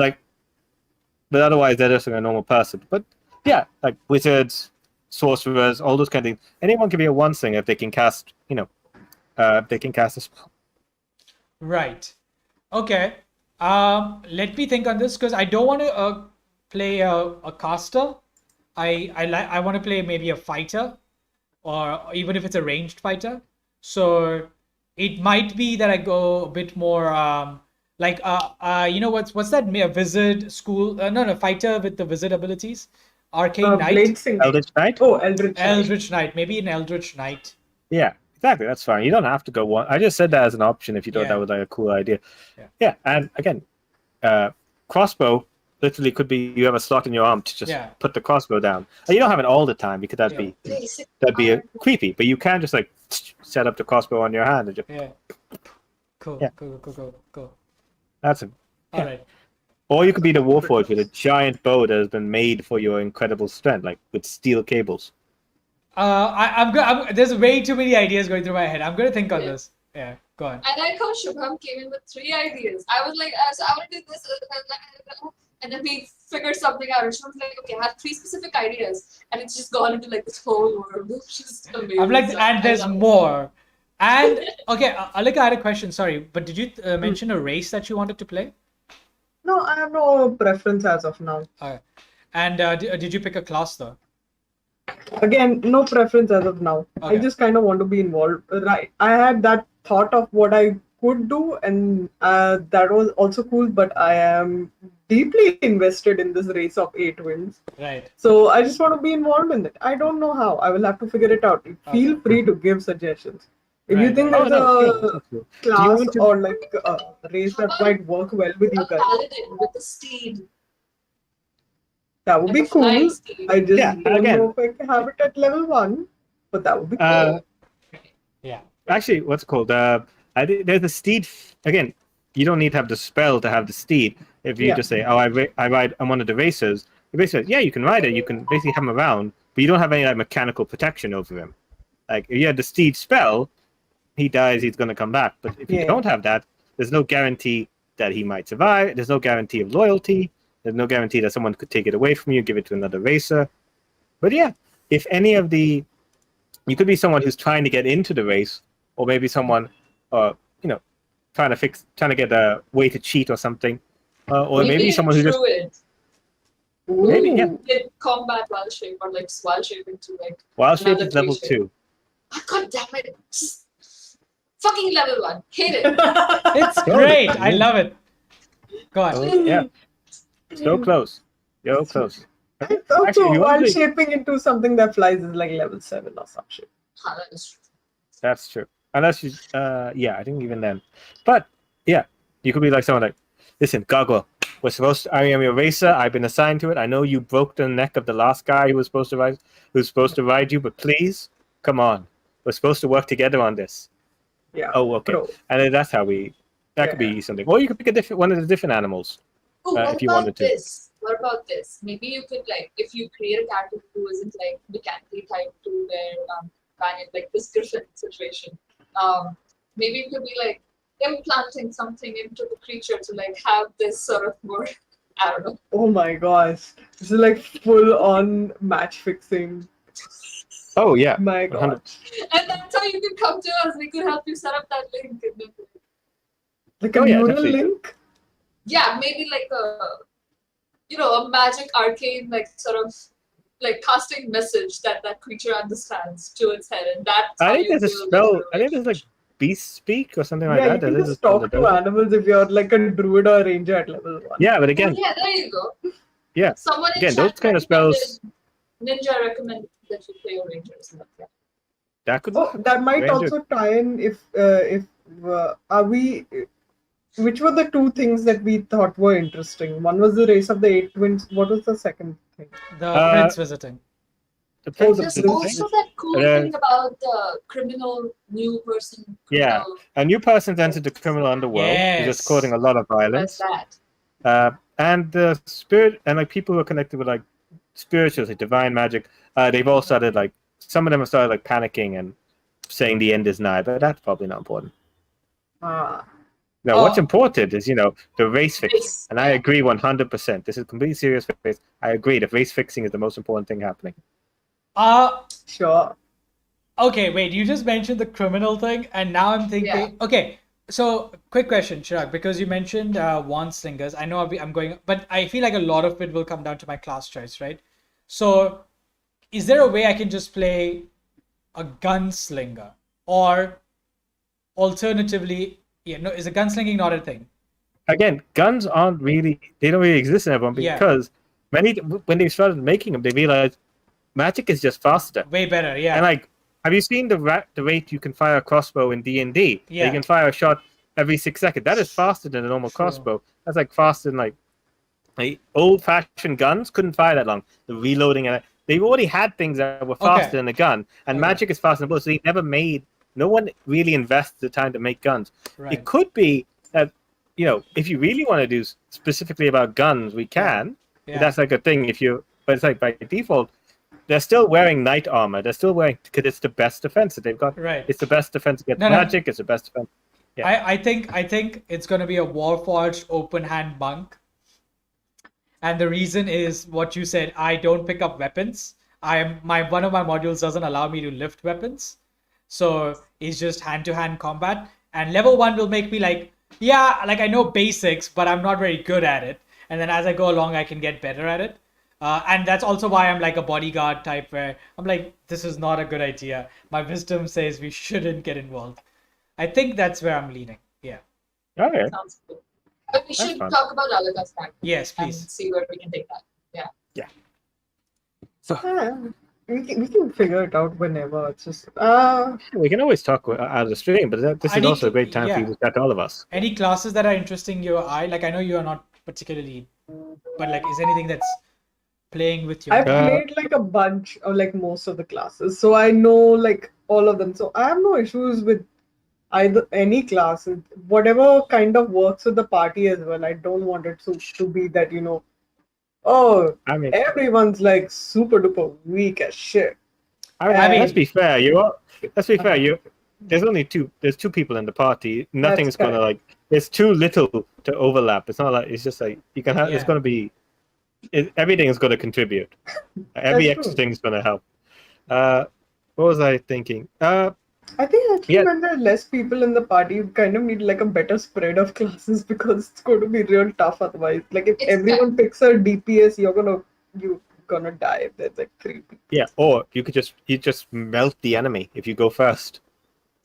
But otherwise, they're just like a normal person. But yeah, like wizards, sorcerers, all those kind of things. Anyone can be a one slinger if they can cast, they can cast a spell. Right. Okay. Let me think on this because I don't want to play a caster. I want to play maybe a fighter, or even if it's a ranged fighter. So it might be that I go a bit more what's that wizard school? No, fighter with the wizard abilities. Arcane Knight, Blade Singer. Eldritch Knight? Oh, Eldritch. Eldritch Knight, maybe an Eldritch Knight. Yeah, exactly. That's fine. You don't have to go one. I just said that as an option if you thought Yeah. that was like a cool idea. Yeah. And again, crossbow literally could be you have a slot in your arm to just Yeah. put the crossbow down. And you don't have it all the time because that'd Yeah. be creepy. But you can just like set up the crossbow on your hand and just Yeah. Cool. Yeah. Cool. that's a. All Yeah. right. Or you could be the Warforged with a giant bow that has been made for your incredible strength, like with steel cables. I'm good. There's way too many ideas going through my head. I'm gonna think on this. Yeah. Go on. I like how Shubham came in with 3 ideas. I was like, so I want to do this, and then we figured something out. And Shubham's like, okay, I have 3 specific ideas, and it's just gone into like this whole world. It's just amazing. I'm like, So and I there's love it. more. And okay, Alika, I had a question. Sorry, but did you mention a race that you wanted to play? No, I have no preference as of now. Okay. And did you pick a class though? Again, no preference as of now. I Okay. just kind of want to be involved. Right. I had that thought of what I could do, and that was also cool, but I am deeply invested in this race of 8 wins. Right. So I just want to be involved in it. I don't know how. I will have to figure it out. Feel free to give suggestions. If you Right, think right. there's sure. a Do you class want to- or like a race that might work well with you A guys, paladin with a steed. that would Like be a flying cool. steed. I just Yeah, don't again. know if I can have it at level 1, but that would be cool. Yeah. Actually, what's it called? There's a steed. Again, you don't need to have the spell to have the steed. If you Yeah. just say, "Oh, I ride, I'm one of the racers," the racer, yeah, you can ride it. You can basically have him around, but you don't have any like mechanical protection over him. Like if you had the steed spell, he dies, he's going to come back. But if you Yeah. don't have that, there's no guarantee that he might survive. There's no guarantee of loyalty. There's no guarantee that someone could take it away from you, give it to another racer. But yeah, if any of the, you could be someone who's trying to get into the race, or maybe someone, trying to get a way to cheat or something, or maybe someone who just druid maybe yeah. did combat wild shape or like wild shape into like Wild shape another is level creature. 2. Oh, God damn it! Fucking level 1. Hate it. It's great. I love it. Go on. Oh, yeah, so close, so close. I thought Actually, so. if you want While to- shaping into something that flies is like level 7 or some shit. That is true. That's true. Unless you, I think even then. But yeah, you could be like someone like, listen, Gargoyle, I am your racer. I've been assigned to it. I know you broke the neck of the last guy who was supposed to ride you, but please, come on. We're supposed to work together on this. Yeah. Oh, okay. Bro. And then that's how that could be something. Or you could pick one of the different animals. Ooh, what if you about wanted to. this? What about this? Maybe you could like, if you create a character who isn't like mechanically type to their companion, like this Griffin situation. Maybe it could be like implanting something into the creature to like have this sort of more, I don't know. Oh my gosh. This is like full on match fixing. Oh, yeah. My god. 100%. And that's how you can come to us. We could help you set up that link. And then, Like a Oh, yeah, neural definitely. link? yeah, maybe like a magic arcane, like sort of like casting message that creature understands to its head, and that's how I think you there's a build spell. the I think there's like beast speak or something like Yeah, that. you There can is a just spell talk that to does it. animals if you're like a druid or a ranger at level 1. Yeah, but Oh, again, yeah, there you go. yeah. Someone in Again, chat those kind of recommended- spells- Ninja recommended that you play a ranger. So yeah. that could Oh, that might Ranger. also tie in if are we. Which were the two things that we thought were interesting? One was the race of the 8 twins. What was the second thing? The Uh, prince visiting. the Oh, prince the There's is prince. also that cool Uh, thing about the criminal new person. Yeah. Criminal, a new person's entered the criminal underworld, who's just Yes. causing a lot of What's violence. that? And the spirit and like people who are connected with like spirituals, like divine magic, they've all started like some of them have started like panicking and saying the end is nigh, but that's probably not important. Ah. No, what's Oh. important is the race fixing, Race, and I yeah. agree 100%. This is completely serious face. I agree. The race fixing is the most important thing happening. Sure. Okay, wait, you just mentioned the criminal thing, and now I'm thinking, okay, so quick question, Chirag, because you mentioned wand slingers. I know I'm going, but I feel like a lot of it will come down to my class choice, right? So, is there a way I can just play a gunslinger? Or alternatively, is a gunslinging not a thing? Again, guns don't really exist in everyone Yeah. because when they started making them, they realized magic is just faster. Way better, yeah. And like, have you seen the rate you can fire a crossbow in D&D? Yeah. You can fire a shot every 6 seconds. That is faster than a normal True. crossbow. That's like faster than like old-fashioned guns couldn't fire that long. The reloading and they already had things that were faster Okay. than a gun, and Okay. magic is faster than bullets. So they never made. No one really invests the time to make guns. Right. It could be that if you really want to do specifically about guns, we can. Yeah. That's like a thing. But it's like by default, they're still wearing knight armor. They're still wearing because it's the best defense that they've got. Right. It's the best defense against No. magic. It's the best defense. Yeah. I think it's gonna be a Warforged open hand monk. And the reason is what you said, I don't pick up weapons. One of my modules doesn't allow me to lift weapons. So it's just hand-to-hand combat. And level 1 will make me like I know basics, but I'm not very good at it. And then as I go along, I can get better at it. And that's also why I'm like a bodyguard type where I'm like, this is not a good idea. My wisdom says we shouldn't get involved. I think that's where I'm leaning. Yeah. Okay. Sounds good. But we should fun. talk about Alika's character Yes, and please. see where we can take that. We can figure it out whenever. It's just We can always talk out of the stream, but this I is need also to- a great time for you yeah. to chat to all of us. Any classes that are interesting your eye? Like I know you are not particularly, but like is anything that's playing with your I've played like a bunch of like most of the classes, so I know like all of them. So I have no issues with Either any class, whatever kind of works with the party as well. I don't want it to be that, oh, I mean, everyone's like super duper weak as shit. I let's mean, be fair. Let's be fair. Uh-huh. There's only two. There's two people in the party. That's Nothing's gonna correct. like. There's too little to overlap. It's not like it's just like you can have. It's yeah. gonna be. Everything is gonna contribute. Every That's extra true. thing is gonna help. Uh, what was I thinking? I think actually Yeah, when there are less people in the party, you kind of need like a better spread of classes because it's going to be real tough otherwise. Like if It's everyone picks a DPS, you're gonna die if there's like three people. yeah. Or you just melt the enemy if you go first.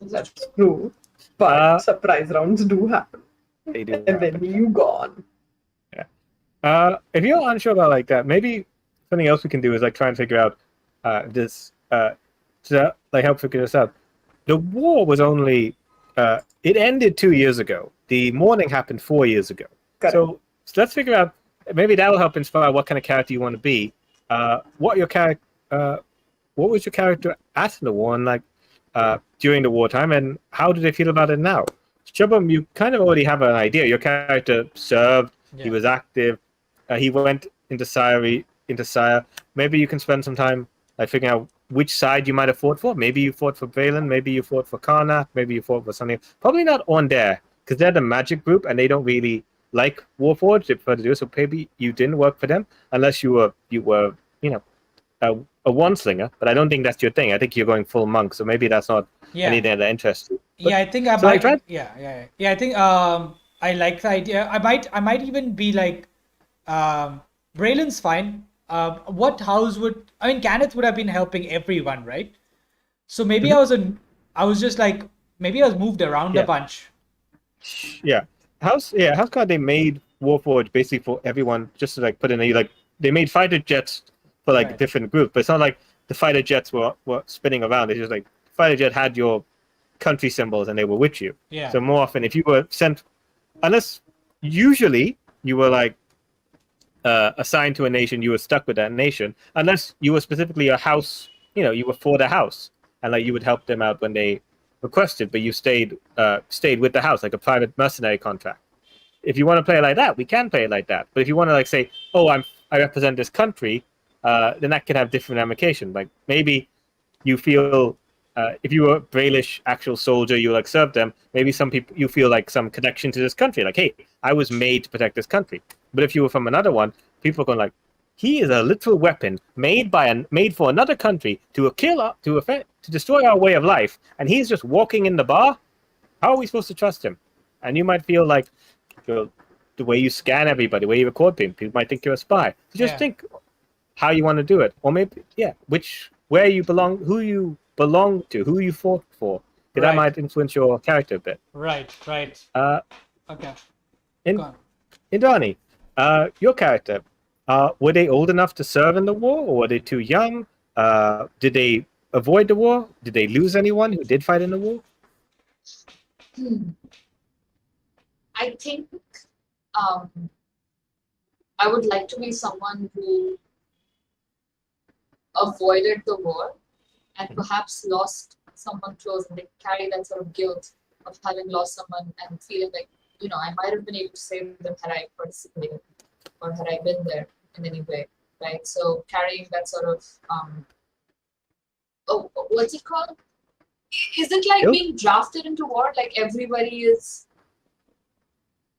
exactly. That's true. But Uh, surprise rounds do happen. they do. And then you gone. Yeah. If you're unsure about like that, maybe something else we can do is like try and figure out this to like help figure this out. The war was only it ended 2 years ago. The morning happened 4 years ago. Correct. So let's figure out maybe that will help inspire what kind of character you want to be. What your character what was your character at in the war and like during the wartime, and how do they feel about it now? Shubham, you kind of already have an idea. Your character served. Yeah. He was active. He went into Sire. Maybe you can spend some time like figuring out which side you might have fought for. Maybe you fought for Valen. Maybe you fought for Karnak. Maybe you fought for something. Probably not on there because they're the magic group and they don't really like Warforged. They prefer to do it. So maybe you didn't work for them unless you were a one slinger. But I don't think that's your thing. I think you're going full monk. So maybe that's not Yeah. anything that interests you. But- Yeah, I think I so I might. tried- Yeah. I think I like the idea. I might even be like, Braylon's fine. What house would I mean? Kenneth would have been helping everyone, right? So maybe Mm-hmm. I was just like maybe I was moved around a Yeah. bunch. House Card they made Warforged basically for everyone just to like put in a like they made fighter jets for like Right. different groups, but it's not like the fighter jets were spinning around. It's just like fighter jet had your country symbols and they were with you. Yeah. So more often if you were sent unless usually you were like assigned to a nation, you were stuck with that nation, unless you were specifically a house, you were for the house, and like you would help them out when they requested, but you stayed with the house like a private mercenary contract. If you want to play it like that, we can play it like that. But if you want to like say, oh, I represent this country, then that can have different ramifications. Like maybe you feel if you were a Brailish actual soldier, you like serve them. Maybe some people you feel like some connection to this country. Like, hey, I was made to protect this country. But if you were from another one, people are going like, he is a literal weapon made for another country to destroy our way of life, and he's just walking in the bar. How are we supposed to trust him? And you might feel like the way you scan everybody, the way you record people might think you're a spy. So just Yeah. think how you want to do it, or maybe where you belong, who you belong to, who you fought for. 'Cause that Right. might influence your character a bit. Right. Uh, Okay. in Go on. Indrani, your character, were they old enough to serve in the war, or were they too young? Did they avoid the war? Did they lose anyone who did fight in the war? I think um, I would like to be someone who avoided the war and perhaps lost someone close, and they carry that sort of guilt of having lost someone and feeling like, I might have been able to save them had I participated or had I been there in any way, right? So carrying that sort of, what's it called? Is it like Guilt? being drafted into war? Like everybody is.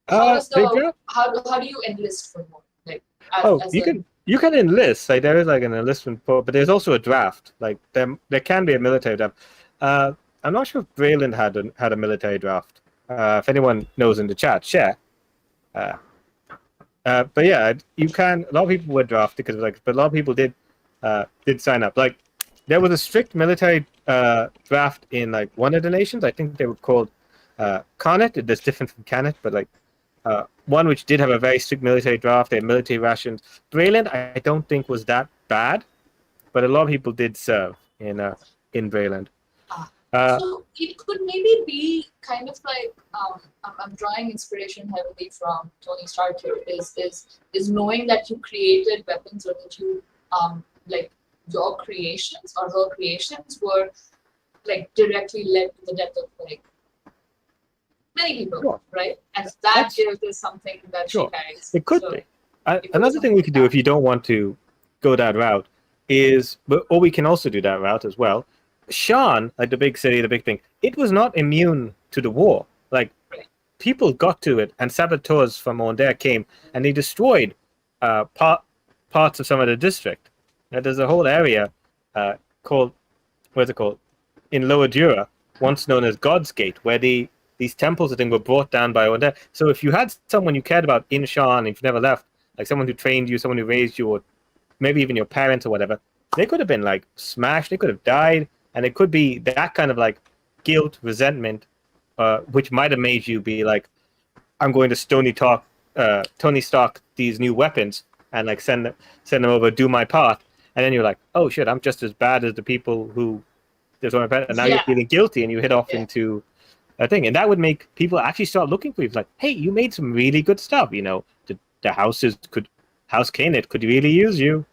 They draft- How do you enlist for war? Like you can enlist. Like there is like an enlistment, but there's also a draft. Like there can be a military draft. I'm not sure if Brayland had a military draft. If anyone knows in the chat, share. But yeah, you can. A lot of people were drafted but a lot of people did sign up. Like there was a strict military draft in like one of the nations. I think they were called Karnet. That's different from Canet, but like one which did have a very strict military draft. They had military rations. Brayland, I don't think was that bad, but a lot of people did serve in Brayland. So it could maybe be kind of like I'm drawing inspiration heavily from Tony Stark here. Is knowing that you created weapons or that you like your creations or her creations were like directly led to the death of Cleric. many people, Sure. right? And that That's- guilt is something that Sure. she carries. It could So, be. it could be Another thing we something could like do if that. you don't want to go that route is, or we can also do that route as well. Shan, like the big city, the big thing, it was not immune to the war. Like Right. people got to it, and saboteurs from on there came, and they destroyed parts of some of the district. Now, there's a whole area called, what's it called, in Lower Jura, once known as God's Gate, where these temples, I think, were brought down by on there. So if you had someone you cared about in Shan, if you never left, like someone who trained you, someone who raised you, or maybe even your parents or whatever, they could have been like smashed, they could have died, and it could be that kind of like guilt, resentment, which might have made you be like, I'm going to Tony Stark these new weapons and like send them over, do my part, and then you're like, oh shit, I'm just as bad as the people who did my part, and now you're Yeah. feeling guilty, and you head off Yeah. into a thing, and that would make people actually start looking for you. It's like, hey, you made some really good stuff, the House Canet could really use you,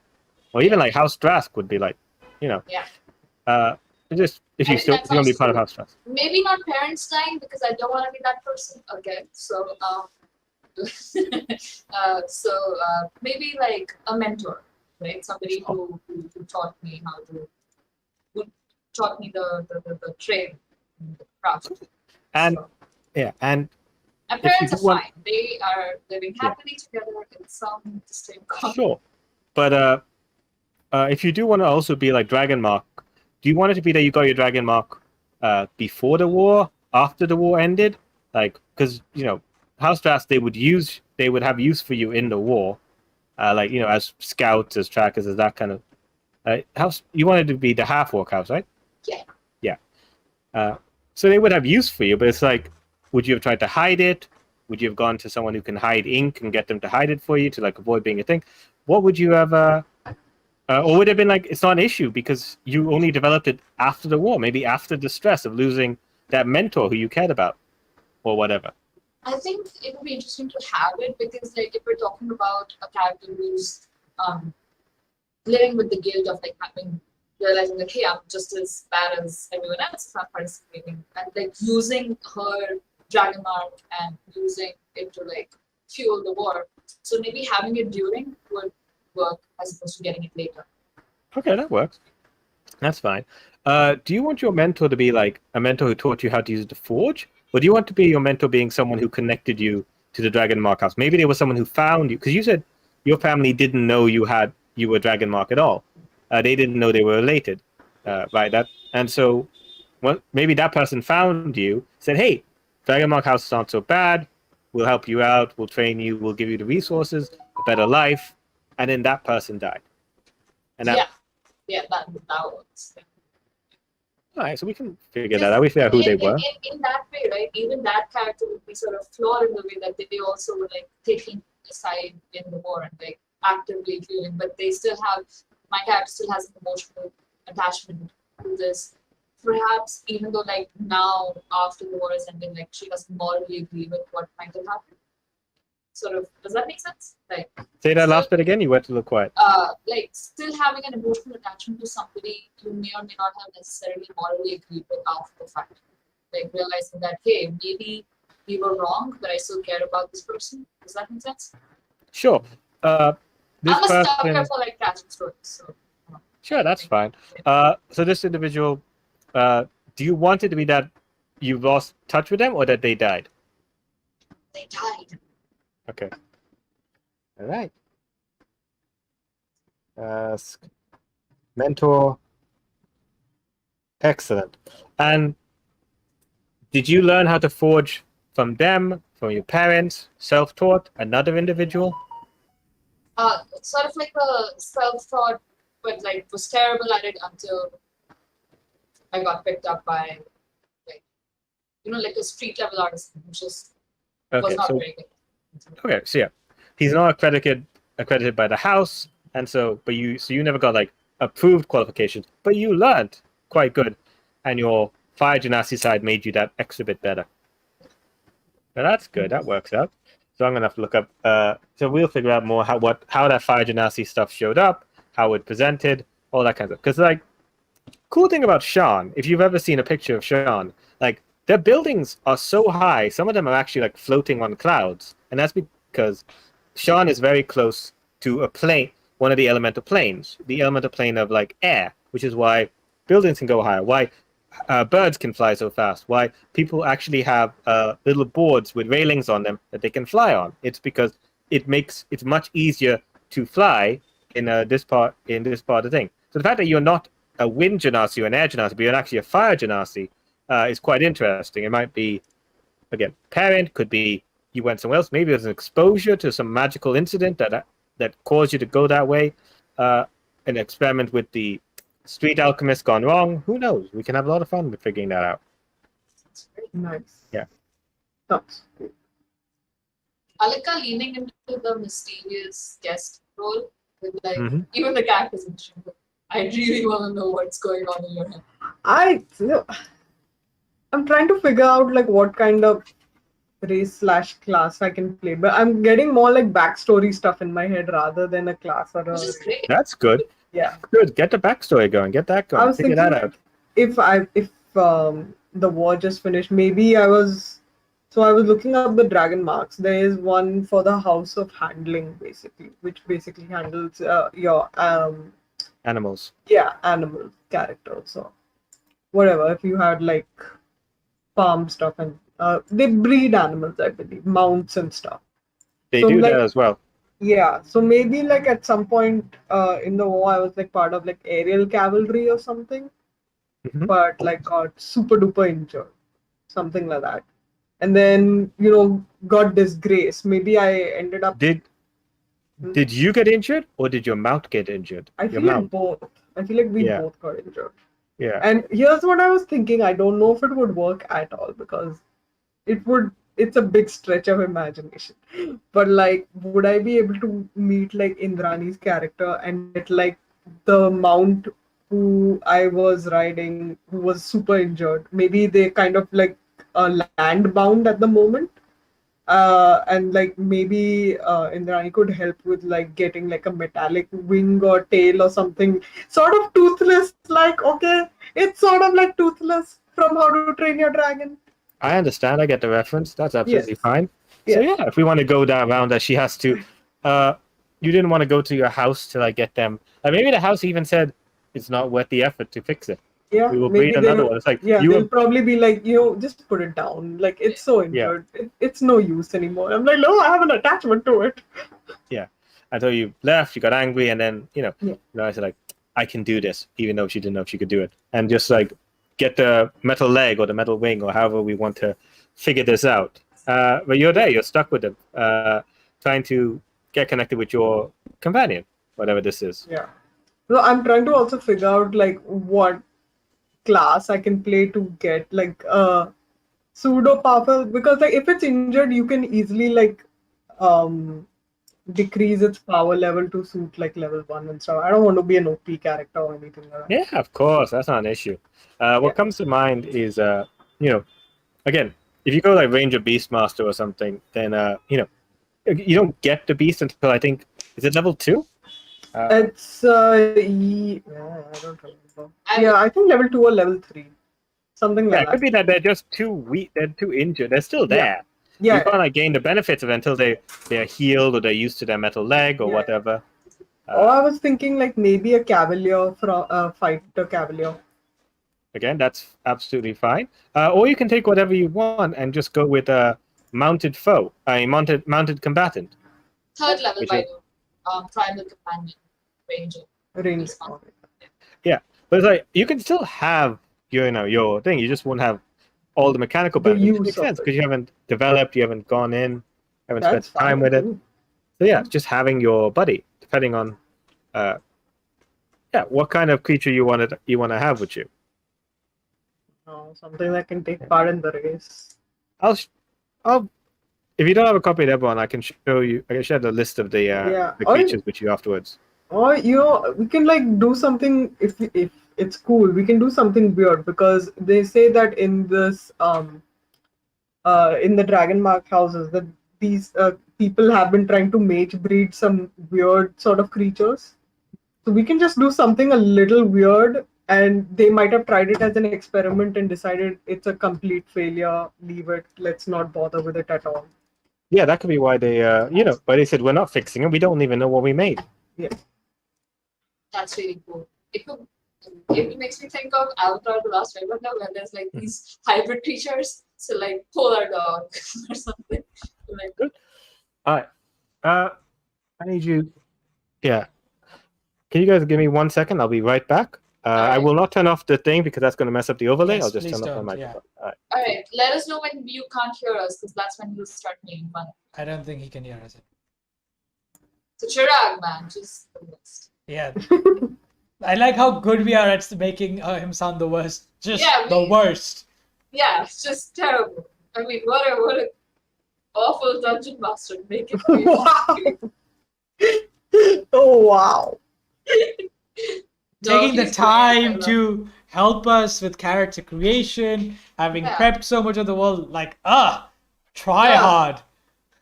or even like House Drask would be like, Yeah. just if you I think still that going to be sounds part of cool. House Drask. Maybe not parents dying because I don't want to be that person again. So, maybe like a mentor, right? Somebody who taught me who taught me the trade, the craft. And So, yeah, and and if you parents do are want- fine. They are living happily together in some distinct context. sure, but if you do want to also be like Dragon Mark, do you want it to be that you got your Dragon Mark before the war, after the war ended? Like, because House Drask, they would have use for you in the war, like as scouts, as trackers, as that kind of house. You wanted to be the half orc house, right? Yeah. Yeah. So they would have use for you, but it's like, would you have tried to hide it? Would you have gone to someone who can hide ink and get them to hide it for you to like avoid being a thing? What would you have? Or would it have been like, it's not an issue because you only developed it after the war, maybe after the stress of losing that mentor who you cared about, or whatever. I think it would be interesting to have it because, like, if we're talking about a character who's living with the guilt of like realizing that, hey, I'm just as bad as everyone else if I'm participating, and like using her dragon mark and using it to like fuel the war. So maybe having it during would work as opposed to getting it later. Okay, that works. That's fine. Do you want your mentor to be like a mentor who taught you how to use the forge? Or do you want to be your mentor being someone who connected you to the Dragon Mark house? Maybe there was someone who found you, because you said your family didn't know you were Dragon Mark at all. They didn't know they were related, right? And so maybe that person found you, said, hey, Dragon Mark house is not so bad. We'll help you out. We'll train you. We'll give you the resources, a better life. And then that person died. And that, Yeah, that works. all right, so we can figure that out. We figure out who they were. In that way, right? Even that character would be sort of flawed in the way that they also were like taking a side in the war and like actively feeling, but they still have, my character still has an emotional attachment to this. Perhaps even though like now after the war is ending, like she doesn't morally agree with what might have happened. Sort of, does that make sense? Like, Say that last bit again. You went a little quiet. like still having an emotional attachment to somebody you may or may not have necessarily morally agreed with after the fact. Like realizing that, hey, maybe we were wrong, but I still care about this person. Does that make sense? Sure. This I'm a sucker person. for like tragic stories. So, Sure, that's fine. So this individual, do you want it to be that you've lost touch with them, or that they died? they died. Okay. All right. Ask mentor. Excellent. And did you learn how to forge from them, from your parents, self-taught, another individual? Sort of like a self-taught, but like was terrible at it until I got picked up by like like a street level artist who just was Okay, not so very good. okay, so yeah, he's not accredited by the house, and so you never got like approved qualifications, but you learned quite good, and your fire genasi side made you that extra bit better. Now that's good. That works out. So I'm gonna have to look up. So we'll figure out more how that fire genasi stuff showed up, how it presented, all that kind of stuff. Because like, cool thing about Sean, if you've ever seen a picture of Sean, like their buildings are so high. Some of them are actually like floating on clouds, and that's because Sean is very close to a plane, one of the elemental planes, the elemental plane of like air, which is why buildings can go higher, why birds can fly so fast, why people actually have little boards with railings on them that they can fly on. It's because it's much easier to fly in this part of the thing. So the fact that you're not a wind genasi or an air genasi, but you're actually a fire genasi, is quite interesting. It might be, again, parent, could be you went somewhere else. Maybe there's an exposure to some magical incident that caused you to go that way. An experiment with the street alchemist gone wrong. Who knows? We can have a lot of fun with figuring that out. Nice. Yeah. That's good. Alika leaning into the mysterious guest role with like Mhm. even the characters in the show. I really want to know what's going on in your head. I'm trying to figure out like what kind of race/class I can play, but I'm getting more like backstory stuff in my head rather than a class or a. Which is great. That's good. Yeah. Good. Get the backstory going. Get that going. I was Figure thinking that out. if the war just finished, maybe I was looking up the dragon marks. There is one for the House of Handling, basically, which basically handles your Animals. animal character. So whatever, if you had like farm stuff and they breed animals, I believe, mounts and stuff. They So, do like- that as well. Yeah, so maybe like at some point in the war, I was like part of like aerial cavalry or something, Mhm. but like got super duper injured, something like that, and then got disgraced. Maybe I ended up. Did you get injured or did your mount get injured? I Your feel like mount. both. I feel like we Yeah. both got injured. Yeah. And here's what I was thinking. I don't know if it would work at all because it's a big stretch of imagination. But like, would I be able to meet like Indrani's character and get like the mount who I was riding, who was super injured? Maybe they kind of like land bound at the moment. And like maybe Indrani could help with like getting like a metallic wing or tail or something, sort of toothless. Like okay, it's sort of like toothless from How to Train Your Dragon. I understand. I get the reference. That's absolutely Yes. fine. So yeah, if we want to go that round, that she has to. You didn't want to go to your house to like get them. Maybe the house even said it's not worth the effort to fix it. Yeah, We will maybe breed another one. It's like yeah, you they'll were, probably be like, just put it down. Like it's so injured, it's no use anymore. I'm like, no, I have an attachment to it. until you left, you got angry, and then Yeah. I said like, I can do this, even though she didn't know if she could do it, and just like get the metal leg or the metal wing or however we want to figure this out. But you're there, you're stuck with them, trying to get connected with your companion, whatever this is. Yeah. So I'm trying to also figure out like what class I can play to get like pseudo powerful, because like if it's injured, you can easily like decrease its power level to suit like level 1 and stuff. I don't want to be an OP character or anything like that. Yeah, of course, that's not an issue. What Yeah. comes to mind is, again, if you go like Ranger Beastmaster or something, then you don't get the beast until I think is it level 2? It's I don't remember. Yeah, I think level 2 or level 3. Something Yeah, like it could that. be that they're just too weak, they're too injured. They're still there. Yeah. You can't like gain the benefits of it until they're healed or they're used to their metal leg or Yeah. whatever. Or I was thinking like maybe a cavalier from fighter cavalier. Again, that's absolutely fine. Or you can take whatever you want and just go with a mounted foe, a mounted combatant. Third level Which by is- the tribal companion ranger. Range. This one. But it's like you can still have your thing. You just won't have all the mechanical The benefits. Which use makes of sense it. because you haven't developed, you haven't gone in, haven't That's spent time fine with it. too. So yeah, just having your buddy, depending on what kind of creature you want to have with you. Something that can take part in the race. I'll if you don't have a copy of Eberron, I can show you. I can share the list of the the Or- creatures with you afterwards. Or we can like do something if it's cool. We can do something weird because they say that in this in the dragon mark houses that these people have been trying to mage breed some weird sort of creatures. So we can just do something a little weird and they might have tried it as an experiment and decided it's a complete failure. Leave it. Let's not bother with it at all. Yeah, that could be why they, why they said we're not fixing it. We don't even know what we made. Yeah. That's really cool. It makes me think of Avatar: The Last Airbender, where there's like these hybrid creatures, so like polar dog or something. Like, Good. All right. I need you. Yeah. Can you guys give me 1 second? I'll be right back. I will not turn off the thing because that's going to mess up the overlay. Yes, I'll just please turn off don't, my yeah. microphone. All right. all right, let us know when you can't hear us, because that's when you'll start making fun. I don't think he can hear us. So Chirag, man, just the best. Yeah. I like how good we are at making him sound the worst. Just Yeah, the worst. Yeah, it's just terrible. I mean, what a awful dungeon master. Make it great. Wow. Oh wow. Taking the he's great, I time love to help us with character creation, having Yeah. prepped so much of the world, like, try Yeah. hard.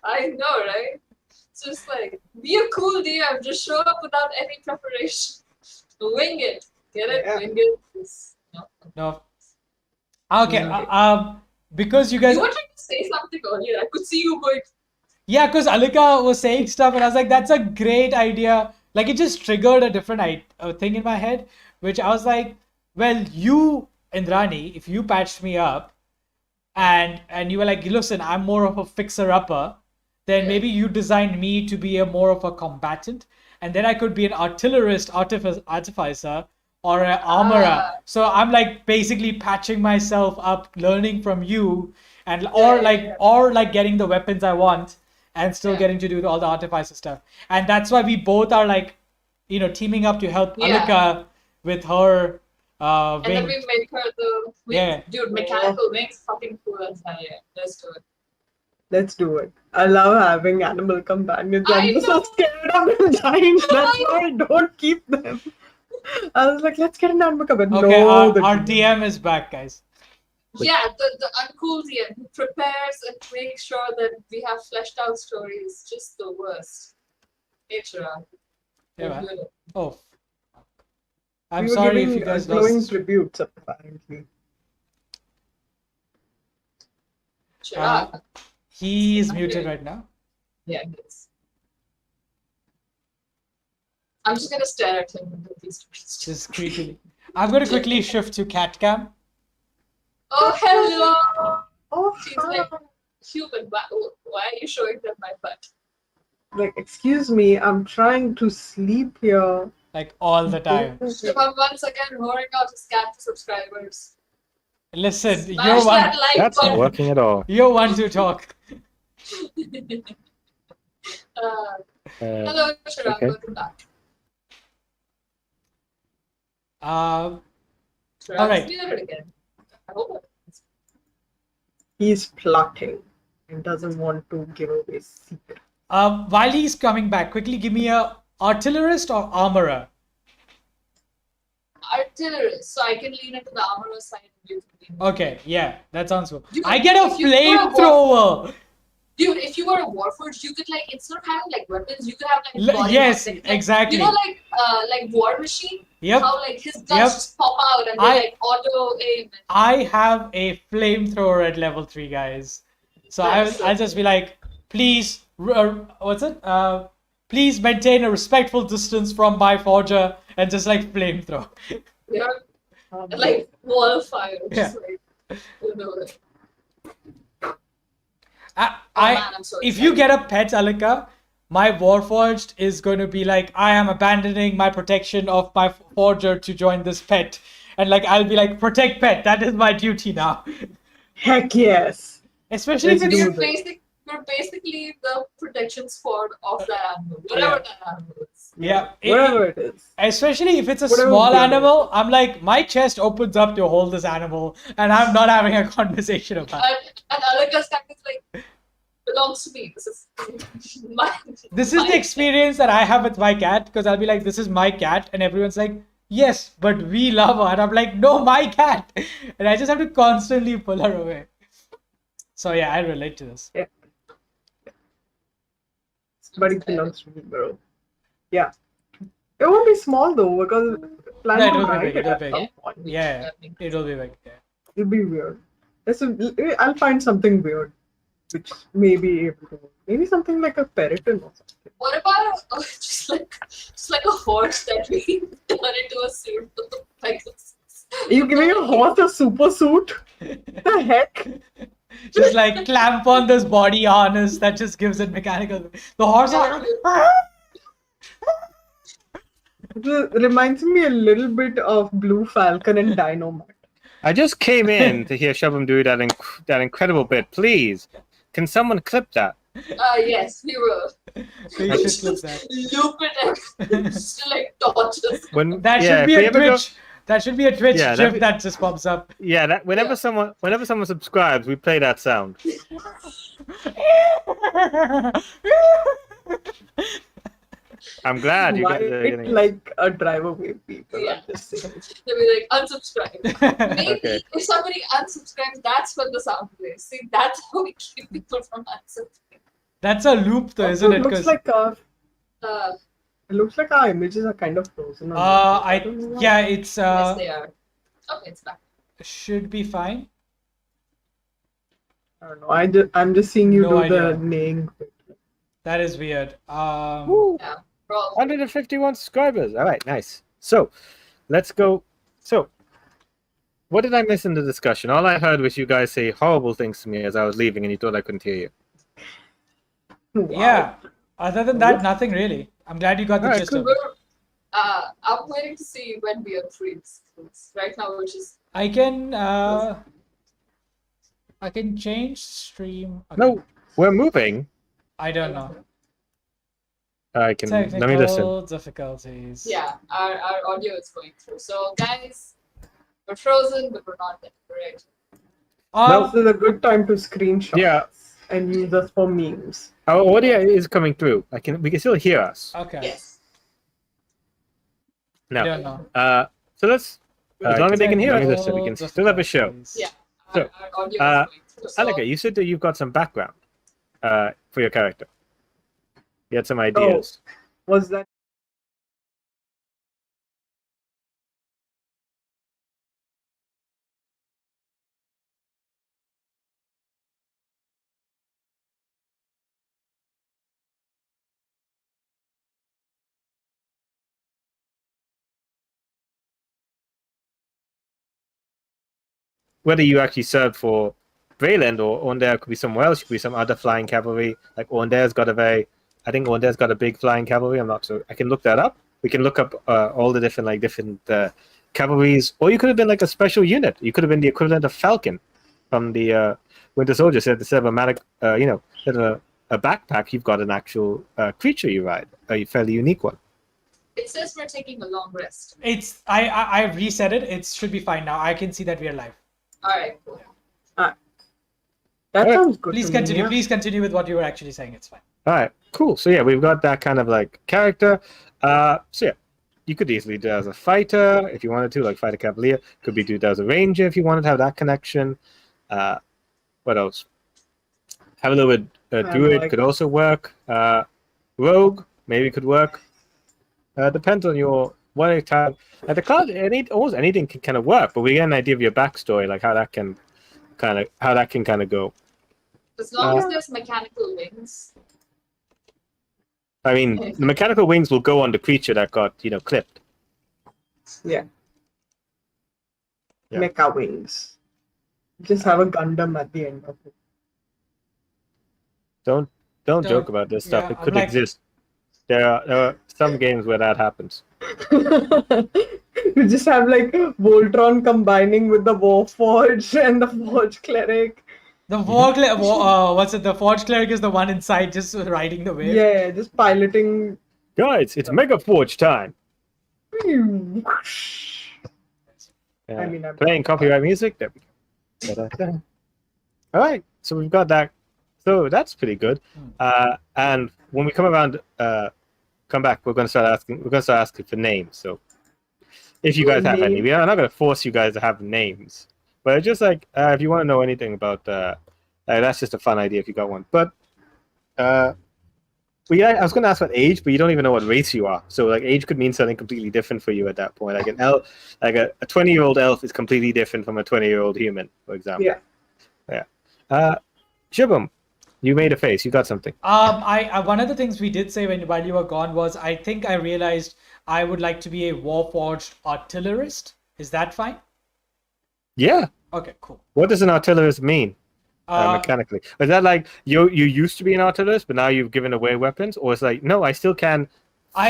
I know, right? It's just like, be a cool DM, just show up without any preparation. Wing it. Get it? Yeah. Wing it. Just, No. Okay. Yeah. Because you guys, You were trying to say something earlier. I could see you going, yeah, because Alika was saying stuff, and I was like, that's a great idea. Like, it just triggered a different thing in my head, which I was like, well, you, Indrani, if you patched me up, and you were like, listen, I'm more of a fixer-upper, then Yeah. maybe you designed me to be a more of a combatant, and then I could be an artillerist, artificer, or an armorer. Ah. So I'm like basically patching myself up, learning from you, and or like getting the weapons I want, and still Yeah. getting to do all the artificer stuff. And that's why we both are like, teaming up to help Yeah. Alika with her and then wing. we make her the wings. Yeah. Dude, mechanical wings, fucking cool as hell. Yeah, let's do it. Let's do it. I love having animal companions. I I'm just so know. scared of them dying. That's why I don't keep them. I was like, let's get an animal companion. Okay, No, the our DM is back, guys. Yeah, the uncool DM who prepares and makes sure that we have fleshed out stories. Just the worst. Hey, Chirag. Yeah, man. Good. Oh, I'm we were sorry if giving you guys glowing lost. tributes, apparently. Chirag. He is Okay. muted right now. Yeah, it is. I'm just gonna stare at him until he starts. Just creepily. I'm going to quickly shift to cat cam. Oh, hello! Oh, She's hi. like, human, why are you showing them my butt? Like, excuse me, I'm trying to sleep here. Like all the time. Shubham once again roaring out his cat to subscribers. Listen, Smash you're one. that like That's not button. working at all. You're one to talk. Hello, Chirag, okay. welcome back. Chirag Alright. is muted again. I hope it. He's plotting and doesn't want to give away secret. While he's coming back, quickly give me a artillerist or armorer. Artillerist, so I can lean into the armorer side and you can lean. Okay, yeah, that sounds good. You- I get a if you were a flamethrower. Dude, if you were a Warforged, you could like instead of having like weapons, you could have like body Yes, parts, like, exactly. You know, like War Machine. Yep. How like his guns Yep. just pop out and they like auto aim. I have a flamethrower at level 3, guys. So That's I'll just be like, please, what's it? Please maintain a respectful distance from my forger and just like flamethrow. Yeah, like wall fire. Just Yeah. like, you know, like, I man, I'm so if you excited. get a pet, Alika, my Warforged is going to be like, I am abandoning my protection of my forger to join this pet. And like, I'll be like, protect pet. That is my duty now. Heck yes. Especially if Let's it's... do You're basically the protection squad of that animal, whatever Yeah. that animal is. Yeah. Whatever it is. Especially if it's a Whatever small breed it animal, I'm like, my chest opens up to hold this animal, and I'm not having a conversation about it. And Alika's cat is like, belongs to me. This is my. This is my the experience that I have with my cat, because I'll be like, this is my cat, and everyone's like, yes, but we love her. And I'm like, no, my cat. And I just have to constantly pull her away. So yeah, I relate to this. Yeah. But it belongs to me, bro. Yeah. It won't be small though, because plan Yeah, it to will be write big, it it'll at be big. some Yeah. point. Yeah, it'll be big. Yeah. It'll be weird. I'll find something weird, which may be able to. Maybe something like a periton or something. What about just like a horse that we turn into a suit? Like Are you giving a horse a super suit? The heck? Just like clamp on this body harness that just gives it mechanical. The horse. It reminds me a little bit of Blue Falcon and Dynamite. I just came in to hear Shubham do that incredible bit. Please, can someone clip that? yes, we will. We should clip that. Loop it and just like torches. When That yeah, should be if we a ever go- Twitch. That should be a Twitch Yeah, GIF that just pops up. yeah, that whenever Yeah. someone subscribes, we play that sound. I'm glad you Why guys are it getting. like a driver wave people? Yeah. I'm just saying. They'll be like, unsubscribe. Maybe Okay. if somebody unsubscribes, that's when the sound plays. See, that's how we keep people from unsubscribing. That's a loop though, Also, isn't it? looks like Uh, it looks like our images are kind of frozen. on this. don't know why. yeah, it's yes, they are. Okay, it's back. should be fine. I don't know. I'm just seeing you No do idea. the neighing bit. That is weird. Woo, Yeah. We're all 151 subscribers. All right, nice. So, let's go. So, what did I miss in the discussion? All I heard was you guys say horrible things to me as I was leaving, and you thought I couldn't hear you. Wow. Yeah. Other than that, nothing really. I'm glad you got the Alright, gist cool. of it. I'm waiting to see when we are free. Right now, we're just I can change stream. Okay. No, we're moving. I don't know. I can. Let me Technical listen. difficulties. yeah. Our audio is going through. So guys, we're frozen, but we're not dead. Right? Um, This is a good time to screenshot Yeah. and use us for memes. Our audio is coming through. We can still hear us. okay. Yes. I No. don't know. So let's. As long as they can hear us, Technical listen. We can still have a show. difficulties. Yeah. So, Our audio is going through. So, Alika, you said that you've got some background for your character. You had some ideas. Was that Whether you actually served for Brayland or Ondare could be somewhere else. Could be some other flying cavalry. Like Ondare's got I think Ondare's got a big flying cavalry. I'm not sure. I can look that up. We can look up all the different cavalries. Or you could have been like a special unit. You could have been the equivalent of Falcon from the Winter Soldier. So instead of a magic, instead of a backpack, you've got an actual creature you ride, a fairly unique one. it says we're taking a long rest. It's I reset it. It should be fine now. I can see that we are live. All right. Cool. that Alright. sounds good? Please to me, continue. yeah. Please continue with what you were actually saying. It's fine. All right, cool. So yeah, we've got that kind of like character. So yeah, you could easily do that as a fighter if you wanted to, like fighter cavalier. Could be do that as a ranger if you wanted to have that connection. What else? Have a little bit. Druid like- could also work. Rogue maybe could work. Depends on your what type. At the class, almost anything can kind of work, but we get an idea of your backstory, like how that can kind of go. As long as there's mechanical wings. I mean, the mechanical wings will go on the creature that got clipped. Yeah. Yeah. Mecha wings. Just have a Gundam at the end of it. Don't Don't- joke about this stuff. yeah, It I'm could like- exist. There are some games where that happens. You just have like Voltron combining with the Warforged and the Forge Cleric. The what's it? The Forge Cleric is the one inside just riding the wave. Yeah, just piloting. Guys, it's Mega Forge time. I mean, I'm- Playing copyright music. There we go. Da-da-da. All right, so we've got that. So that's pretty good. And when we come back, we're gonna start asking for names. So if you guys have any, we are not gonna force you guys to have names, but it's just like if you want to know anything about, that's just a fun idea if you got one. But Well, yeah, I was going to ask about age, but you don't even know what race you are. So, like, age could mean something completely different for you at that point. Like an elf, like a 20-year-old elf is completely different from a 20-year-old human, for example. Yeah. Yeah. Shubham, you made a face. You got something. I one of the things we did say while you were gone was I think I realized I would like to be a Warforged artillerist. Is that fine? Yeah. Okay, cool. What does an artillerist mean Uh, mechanically? Is that like you used to be an artillerist, but now you've given away weapons, or it's like no, I still can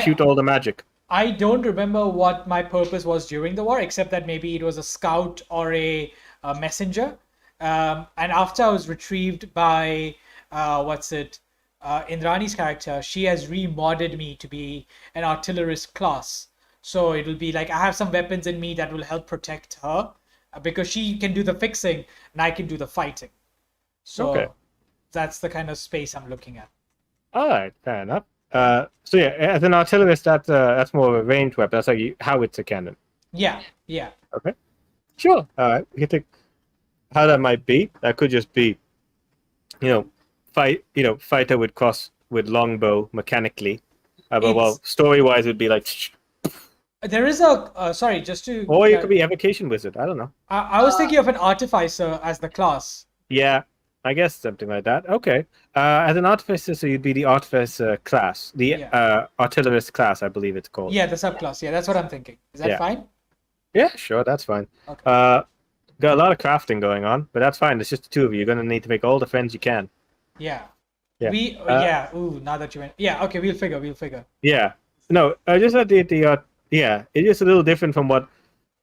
shoot all the magic? I don't remember what my purpose was during the war, except that maybe it was a scout or a messenger. And after I was retrieved by Indrani's character, she has remodded me to be an artillerist class. So it'll be like I have some weapons in me that will help protect her because she can do the fixing and I can do the fighting. So Okay. that's the kind of space I'm looking at. All right, fair enough. So yeah, as an artillerist, that's more of a ranged weapon. That's like howitzer cannon. Yeah, yeah. Okay, sure. All right, we can think how that might be. That could just be, fighter would cross with longbow mechanically. But well, story-wise, it would be like, There is a sorry, just to. or you could be evocation wizard. I don't know. I was thinking of an artificer as the class. Yeah, I guess something like that. Okay. As an artificer, so you'd be the artificer class, the artillerist class, I believe it's called. Yeah, the subclass. Yeah, that's what I'm thinking. Is that fine? Yeah, sure, that's fine. Okay. Got a lot of crafting going on, but that's fine. It's just the two of you. You're gonna need to make all the friends you can. Yeah. Yeah. Ooh, now that you went. Yeah. Okay, we'll figure. Yeah. No, just at it's just a little different from what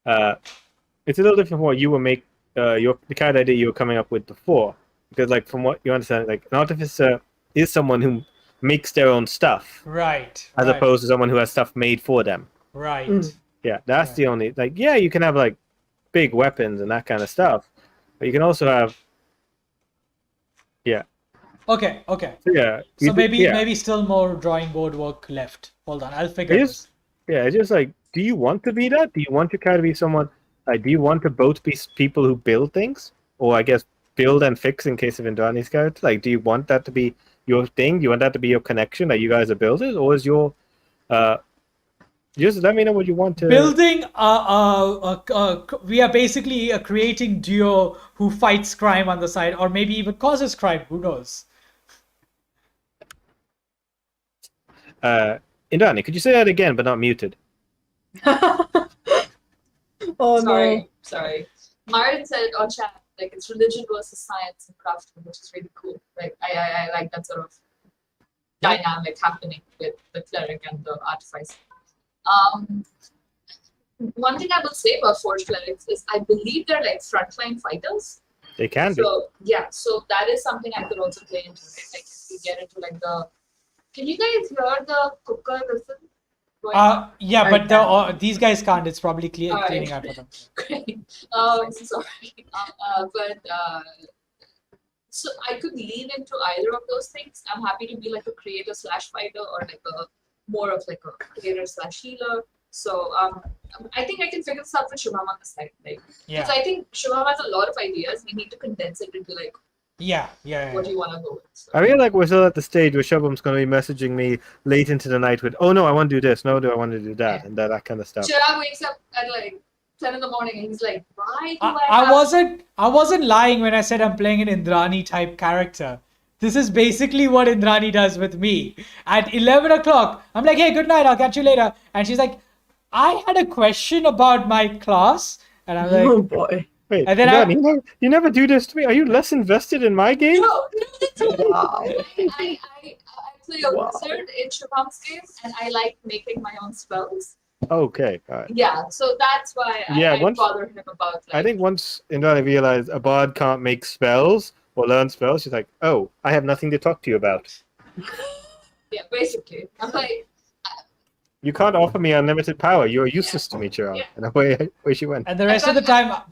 it's a little different from what you were the kind of idea you were coming up with before. Because like from what you understand, like an artificer is someone who makes their own stuff. Right. As opposed to someone who has stuff made for them. Right. Yeah, that's the only you can have like big weapons and that kind of stuff. But you can also have Okay. So, yeah. So maybe still more drawing board work left. Hold on, I'll figure this. Yeah, it's just like, do you want to be that? Do you want your character to be someone like do you want to both be people who build things? Or I guess build and fix in case of Indrani's character? Like, do you want that to be your thing? Do you want that to be your connection that you guys are builders? Or is your just let me know what you want to Building we are basically creating duo who fights crime on the side or maybe even causes crime, who knows. Indrani, could you say that again but not muted? Oh Sorry. Myron said on chat, like it's religion versus science and crafting, which is really cool. Like I like that sort of dynamic happening with the cleric and the artificer. One thing I will say about forged clerics is I believe they're like frontline fighters. They can be. So yeah, so that is something I could also play into. Right? Like we get into like the. Can you guys hear the cooker whistle? Yeah, but these guys can't. It's probably cleaning out for them. Great. I'm so sorry. So I could lean into either of those things. I'm happy to be like a creator / fighter or like a more of like a creator / healer. So I think I can figure this out for Shubham on the side. Like, because I think Shubham has a lot of ideas. We need to condense it into like what do you want to go with. So. I feel like we're still at the stage where Shubham's going to be messaging me late into the night with, oh no, I want to do this. No, do I want to do that? And that kind of stuff. Chirag wakes up at like 10 in the morning and he's like, why do I wasn't lying when I said I'm playing an Indrani type character. This is basically what Indrani does with me. At 11 o'clock, I'm like, hey, good night, I'll catch you later. And she's like, I had a question about my class. And I'm like, oh boy. Wait, and then you never do this to me. Are you less invested in my game? No, Wow. I play a wizard in Shubham's game and I like making my own spells. Okay, all right. Yeah, so that's why I bother him about like, I think once Indrani realized a bard can't make spells or learn spells, she's like, oh, I have nothing to talk to you about. Yeah, basically. I'm like, you can't offer me unlimited power. You're useless to me, Chirag. And away she went. And the rest of the time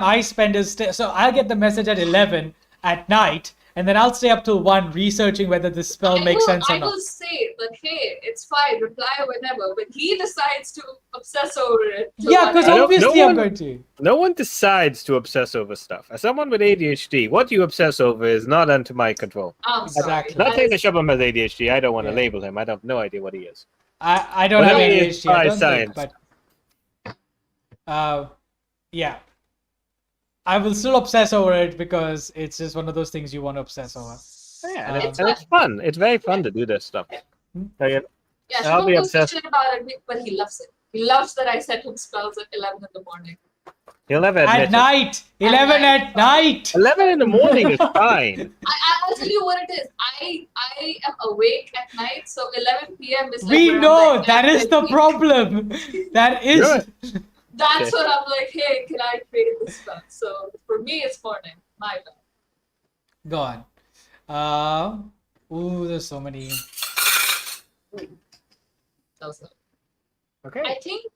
I spend is so I'll get the message at 11 at night, and then I'll stay up till 1 researching whether this spell makes sense or I not. will say that, hey, it's fine, reply whenever. But he decides to obsess over it. till Yeah, 1 because a.m. no obviously I'm one- going to. No one decides to obsess over stuff. As someone with ADHD, what you obsess over is not under my control. I'm sorry. Exactly. Not saying that That is- Shubham has ADHD. I don't want to Yeah. label him. I have no idea what he is. I don't have Whatever it is, ADHD, I by don't think, science. but yeah. I will still obsess over it because it's just one of those things you want to obsess over. Yeah, Um, and it's fun. It's very fun to do this stuff. Like, Yeah, I'll be Shubham goes obsessed. shit about it, but he loves it. He loves that I set him spells at 11 in the morning. he'll never admit At it. night! 11 night. at night! 11 in the morning is fine. I'll tell you what it is. I am awake at night, so 11 p.m. is like We where I'm know like, that I'm is the awake. problem. That is. You're- That's Okay. what I'm like, hey, can I create this spell? So for me, it's morning. My bad. Go on. There's so many. Also, Okay. I think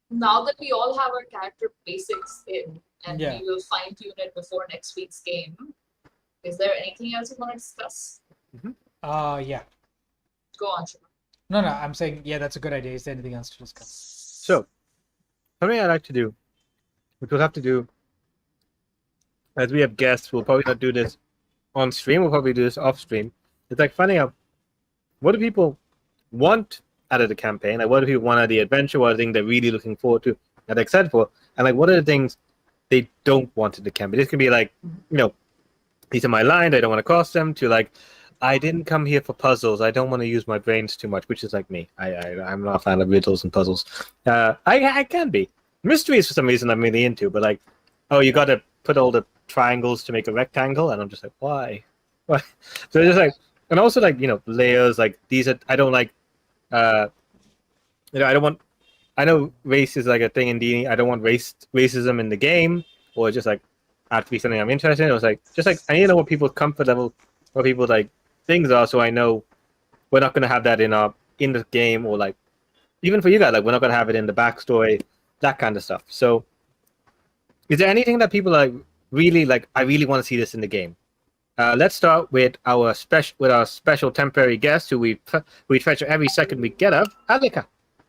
now that we all have our character basics in, and Yeah. we will fine tune it before next week's game, is there anything else you want to discuss? Yeah. Go on, Shubham. No, I'm saying, yeah, that's a good idea. Is there anything else to discuss? So, something I like to do, which we'll have to do, as we have guests, we'll probably not do this on stream, we'll probably do this off stream. It's like finding out what do people want out of the campaign, like what do people want out of the adventure, what are the things they're really looking forward to and excited for, and like what are the things they don't want in the campaign. This can be like, these are my lines, I don't want to cross them, to like, I didn't come here for puzzles, I don't want to use my brains too much, which is like me. I'm not a fan of riddles and puzzles. I can be. Mysteries for some reason I'm really into, but like, oh, you got to put all the triangles to make a rectangle, and I'm just like, why? So it's just like, and also like, layers, like these are, I don't like, I don't want, I know race is like a thing in D&D, I don't want racism in the game, or just like, have to be something I'm interested in. It was like, just like, I need to know what people's comfort level, what people's like things are, so I know we're not going to have that in the game, or like, even for you guys, like we're not going to have it in the backstory, that kind of stuff. So is there anything that people like really like, I really want to see this in the game? Let's start with our special temporary guest who we feature every second we get up, Alika.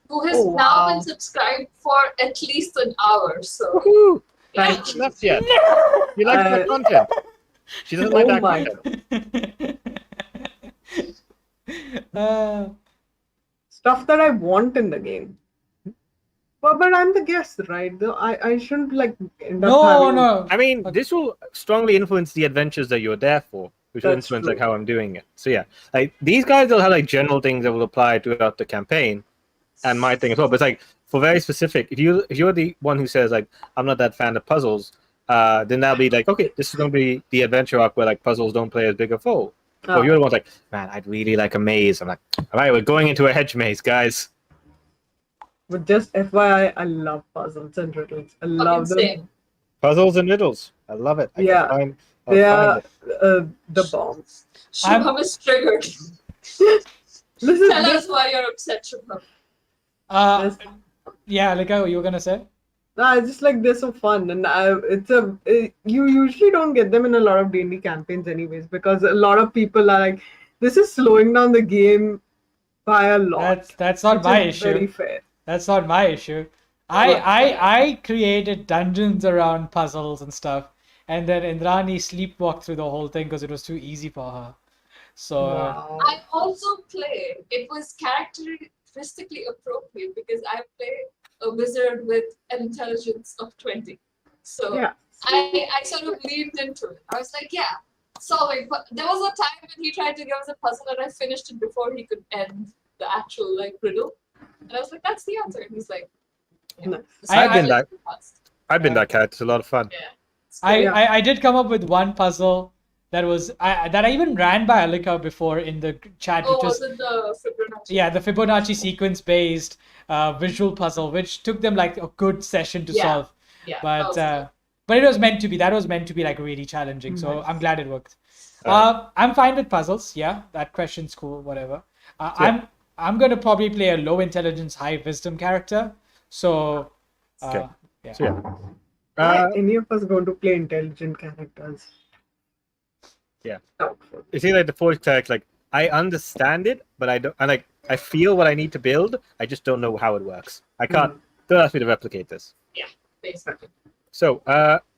Who has Oh, now wow. been subscribed for at least an hour. So Woohoo! yeah. Thank you. Yet. You like that content. She doesn't like Oh that my. content. Stuff that I want in the game. But I'm the guest, right? I shouldn't like end up No, having... no. I mean, this will strongly influence the adventures that you're there for, which will That's influence true. like how I'm doing it. So yeah, like these guys will have like general things that will apply throughout the campaign, and my thing as well. But it's like for very specific, if you're the one who says like I'm not that fan of puzzles, then that'll be like, okay, this is gonna be the adventure arc where like puzzles don't play as big a role. Oh. Or you're the one's like, man, I'd really like a maze. I'm like, all right, we're going into a hedge maze, guys. But just FYI, I love puzzles and riddles. I love them. Same. Puzzles and riddles. I love it. Yeah. I'll They find are it. the bombs. Shubham is triggered. Listen, Tell us why you're upset, Shubham. Yeah, like what you were gonna say? I just like they're so fun, and you usually don't get them in a lot of D&D campaigns, anyways, because a lot of people are like, this is slowing down the game by a lot. That's not which my is issue. Very fair. That's not my issue. I created dungeons around puzzles and stuff, and then Indrani sleepwalked through the whole thing because it was too easy for her. So Wow. I also played. It was characteristically appropriate because I played a wizard with an intelligence of 20. So Yeah. I sort of leaned into it. I was like, yeah, solving. But there was a time when he tried to give us a puzzle and I finished it before he could end the actual like riddle. And I was like, that's the answer. And he's like, yeah. Nice. So I've I been like that- it fast. I've been that character. It's a lot of fun. Yeah. It's I, great. I did come up with one puzzle that was that I even ran by Alika before in the chat, Oh, which was was it the Fibonacci? yeah, the Fibonacci sequence based visual puzzle, which took them like a good session to Yeah. solve. Yeah. that But was good. but it was meant to be. That was meant to be like really challenging. So Nice. I'm glad it worked. Alright. I'm fine with puzzles. Yeah, that question's cool. Whatever. Yeah. I'm gonna probably play a low intelligence, high wisdom character. So Okay. yeah. So yeah. Why any of us going to play intelligent characters? Yeah. Doubtful. You see, like the Forged Cleric, like I understand it, but I don't. I feel what I need to build. I just don't know how it works. I can't. Don't ask me to replicate this. Basically. So,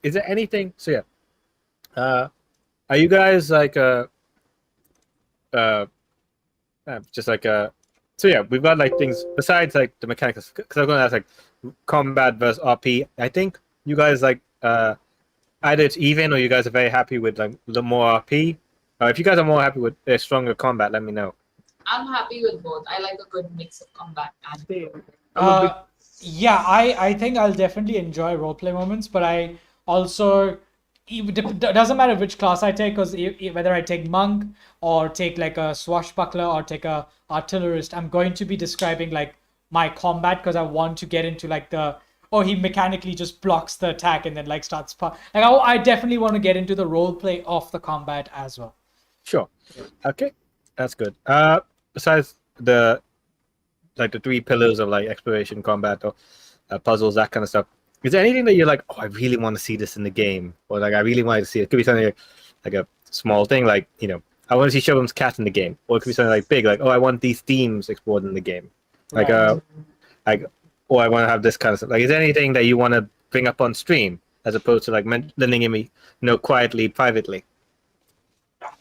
is there anything? So yeah, are you guys like just like So yeah, we've got like things besides like the mechanics. Because I'm going to ask like combat versus RP. I think you guys like either it's even or you guys are very happy with like the more RP. If you guys are more happy with stronger combat, let me know. I'm happy with both. I like a good mix of combat and Same. I'm a big Yeah, I think I'll definitely enjoy roleplay moments, but I also doesn't matter which class I take, because whether I take monk or take like a swashbuckler or take a artillerist, I'm going to be describing like my combat, because I want to get into like the he mechanically just blocks the attack and then like starts like I definitely want to get into the roleplay of the combat as well. Sure. Okay, that's good. Besides the three pillars of like exploration, combat, or puzzles, that kind of stuff. Is there anything that you're like, oh, I really want to see this in the game, or like I really want to see it? It could be something like a small thing, like I want to see Shubham's cat in the game, or it could be something like big, like I want these themes explored in the game, like or I want to have this kind of stuff. Like, is there anything that you want to bring up on stream as opposed to like lending me, quietly, privately?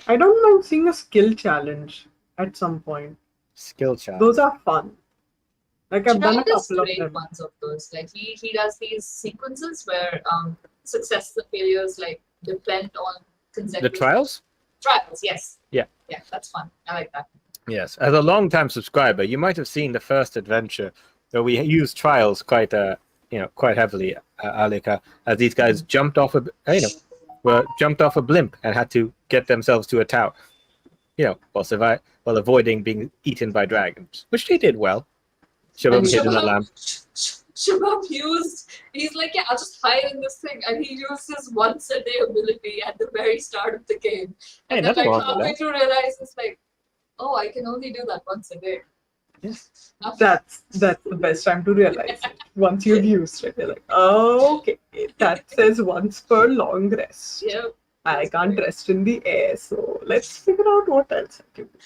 I don't mind seeing a skill challenge at some point. Skill challenge. Those are fun. Like I've done a Chirag does couple of great them. ones of those. Like he does these sequences where successes and failures like depend on consecutive The trials? Trials, yes. Yeah. Yeah, that's fun. I like that. Yes, as a long-time subscriber, you might have seen the first adventure where we used trials quite heavily, Alika, as these guys jumped off jumped off a blimp and had to get themselves to a tower, while avoiding being eaten by dragons, which they did well. Shubham hid in the lamp. Shubham he's like, yeah, I'll just hide in this thing, and he used his once a day ability at the very start of the game. Hey, And then nothing like wrong with halfway that. through realize it's like, oh, I can only do that once a day. Yes. That's the best time to realize it. Once you've used it, you're like, oh, okay, that says once per long rest. Yeah. I can't rest in the air, so let's figure out what else I can do.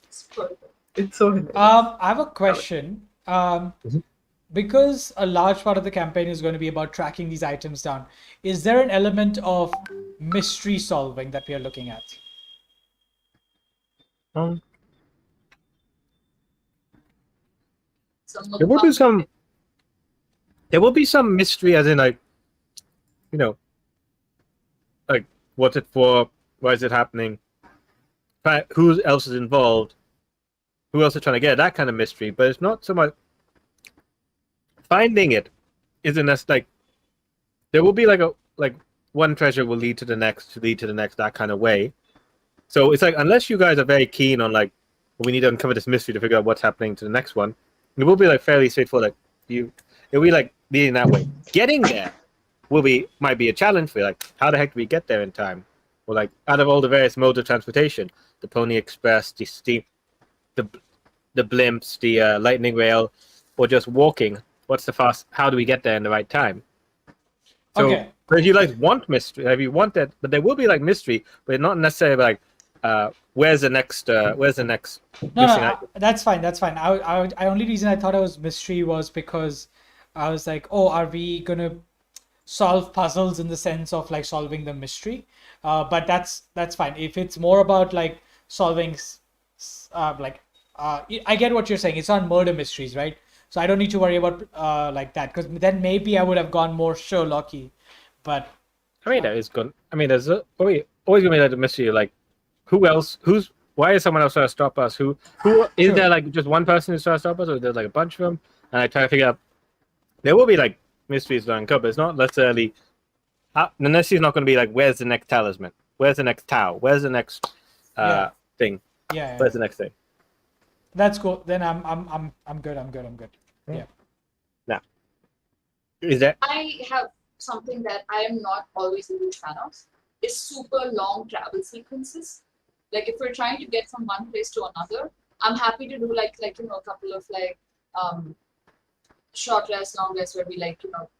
It's perfect. It's so hilarious. I have a question. Because a large part of the campaign is going to be about tracking these items down, is there an element of mystery solving that we are looking at? There will be some. There will be some mystery, as in like, like what's it for? Why is it happening? Who else is involved? Who else is trying to get that kind of mystery? But it's not so much finding it. Isn't as like there will be like one treasure will lead to the next, that kind of way. So it's like unless you guys are very keen on like we need to uncover this mystery to figure out what's happening to the next one, it will be like fairly straightforward. Like it'll be like leading that way. Getting there might be a challenge for you. Like how the heck do we get there in time? Or like out of all the various modes of transportation, the Pony Express, the steam, the blimps, the lightning rail, or just walking. What's the fast? How do we get there in the right time? So, Okay. but if you like want mystery, if you want that, but there will be like mystery, but not necessarily like where's the next missing item? That's fine. That's fine. I only reason I thought it was mystery was because I was like, oh, are we gonna solve puzzles in the sense of like solving the mystery? But that's fine. If it's more about like solving, I get what you're saying. It's not murder mysteries, right? So I don't need to worry about like that, because then maybe I would have gone more Sherlocky. But I mean, that is good. I mean, there's always gonna be like a mystery. Like, who else? Why is someone else trying to stop us? Who is Sure. there? Like just one person who's trying to stop us, or is there like a bunch of them? And I try to figure out. There will be like mysteries to uncover. It's not necessarily. The mystery is not going to be like, where's the next talisman? Where's the next towel? Where's the next thing? yeah. Where's the next thing? That's cool. Then I'm good. I'm good. Yeah. Now, is that I have something that I am not always a huge fan of, is super long travel sequences. Like if we're trying to get from one place to another, I'm happy to do like a couple of like short rest, long rest, where we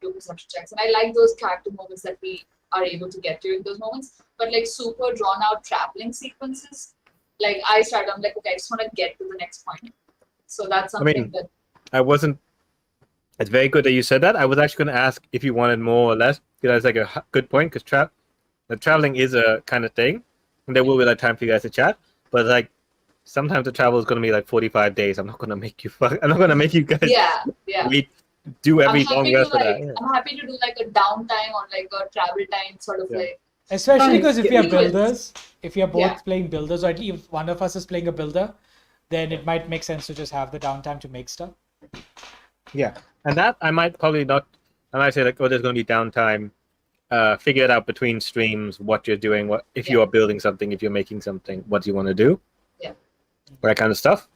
do perception checks. And I like those character moments that we are able to get to in those moments. But like super drawn out traveling sequences, like I'm like, okay, I just want to get to the next point. So that's something that I wasn't. It's very good that you said that. I was actually going to ask if you wanted more or less. Because that's like a good point. Because the traveling is a kind of thing, and there will be like time for you guys to chat. But like sometimes the travel is going to be like 45 days. I'm not going to make you. I'm not going to make you guys. Yeah. Do every long rest for that. Yeah. I'm happy to do like a downtime or like a travel time sort of like. Especially because if we are builders, if we are both Yeah. playing builders, or at least if one of us is playing a builder, then it might make sense to just have the downtime to make stuff. Yeah, and that I might probably not. I might say like, oh, there's going to be downtime. Figure it out between streams what you're doing. What if you are building something? If you're making something, what do you want to do? Yeah, that kind of stuff.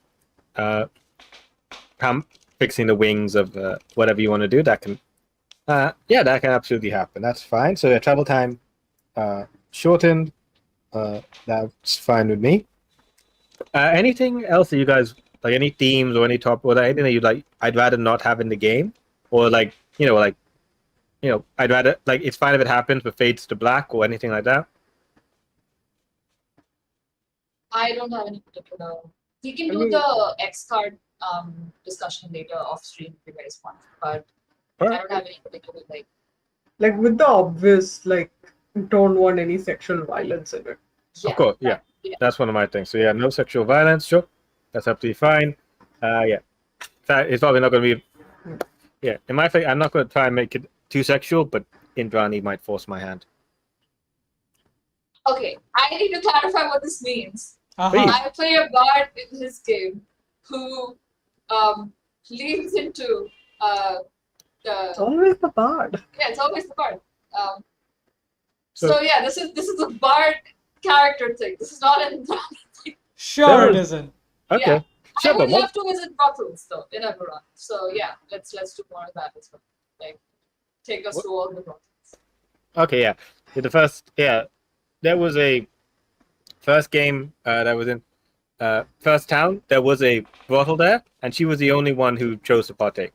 Fixing the wings of whatever you want to do. That can, that can absolutely happen. That's fine. So travel time shortened. That's fine with me. Anything else that you guys like? Any themes or any topic or anything that you like? I'd rather not have in the game, or like I'd rather like it's fine if it happens, but fades to black or anything like that. I don't have any particular. We can do the X card discussion later off stream if you guys want, but I don't have any particular like with the obvious like don't want any sexual violence in it. Yeah, of course, that's one of my things. So yeah, no sexual violence, sure, that's absolutely fine. It's probably not going to be. In my face, I'm not going to try and make it too sexual, but Indrani might force my hand. Okay, I need to clarify what this means. Uh-huh. I play a bard in this game who leans into It's always the bard. Yeah, it's always the bard. So yeah, this is a bard character thing. This is not an Indrani thing. Sure, it isn't. Okay. Yeah. I Shubham, would love to visit brothels though in Eberron. So yeah, let's do more of that as well. Like take us to all the brothels. Okay, yeah. The first, there was a first game that was in first town. There was a brothel there, and she was the only one who chose to partake.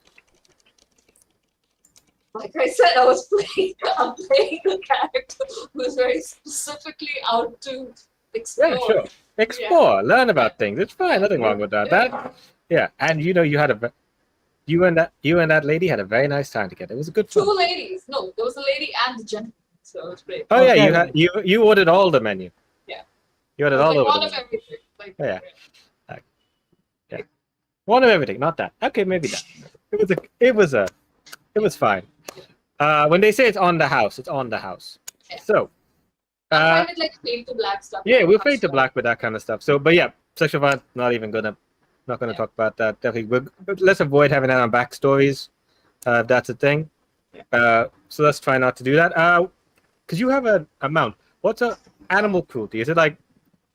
Like I said, I'm playing a character who's very specifically out to explore. Yeah, sure. Explore, learn about things. It's fine. Nothing wrong with that. And you and that lady had a very nice time together. It was a good fun. Two ladies. No, there was a lady and a gentleman. So it was great. Oh yeah, you ordered all the menu. Yeah. You ordered all one of of everything. Like, yeah. One of everything, not that. Okay, maybe that. It was fine. When they say it's on the house, it's on the house. Yeah. So I find it like fade to black stuff. yeah, we'll fade to black with that kind of stuff. So, but yeah, sexual violence, not gonna talk about that. Definitely, let's avoid having that on backstories. If that's a thing. So let's try not to do that. Because you have an amount. What's animal cruelty? Is it like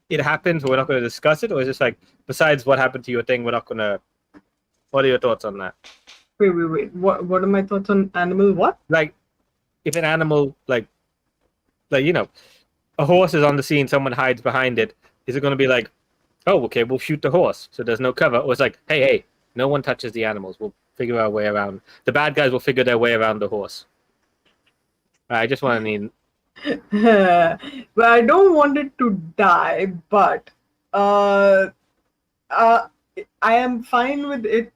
it happens, but we're not going to discuss it, or is it like besides what happened to your thing, we're not going to? What are your thoughts on that? Wait. What are my thoughts on animal? What? Like, if an animal, like a horse is on the scene, someone hides behind it. Is it going to be like, oh, okay, we'll shoot the horse, so there's no cover, or it's like, hey, no one touches the animals. We'll figure our way around. The bad guys will figure their way around the horse. I just want to mean. Well, I don't want it to die, but I am fine with it.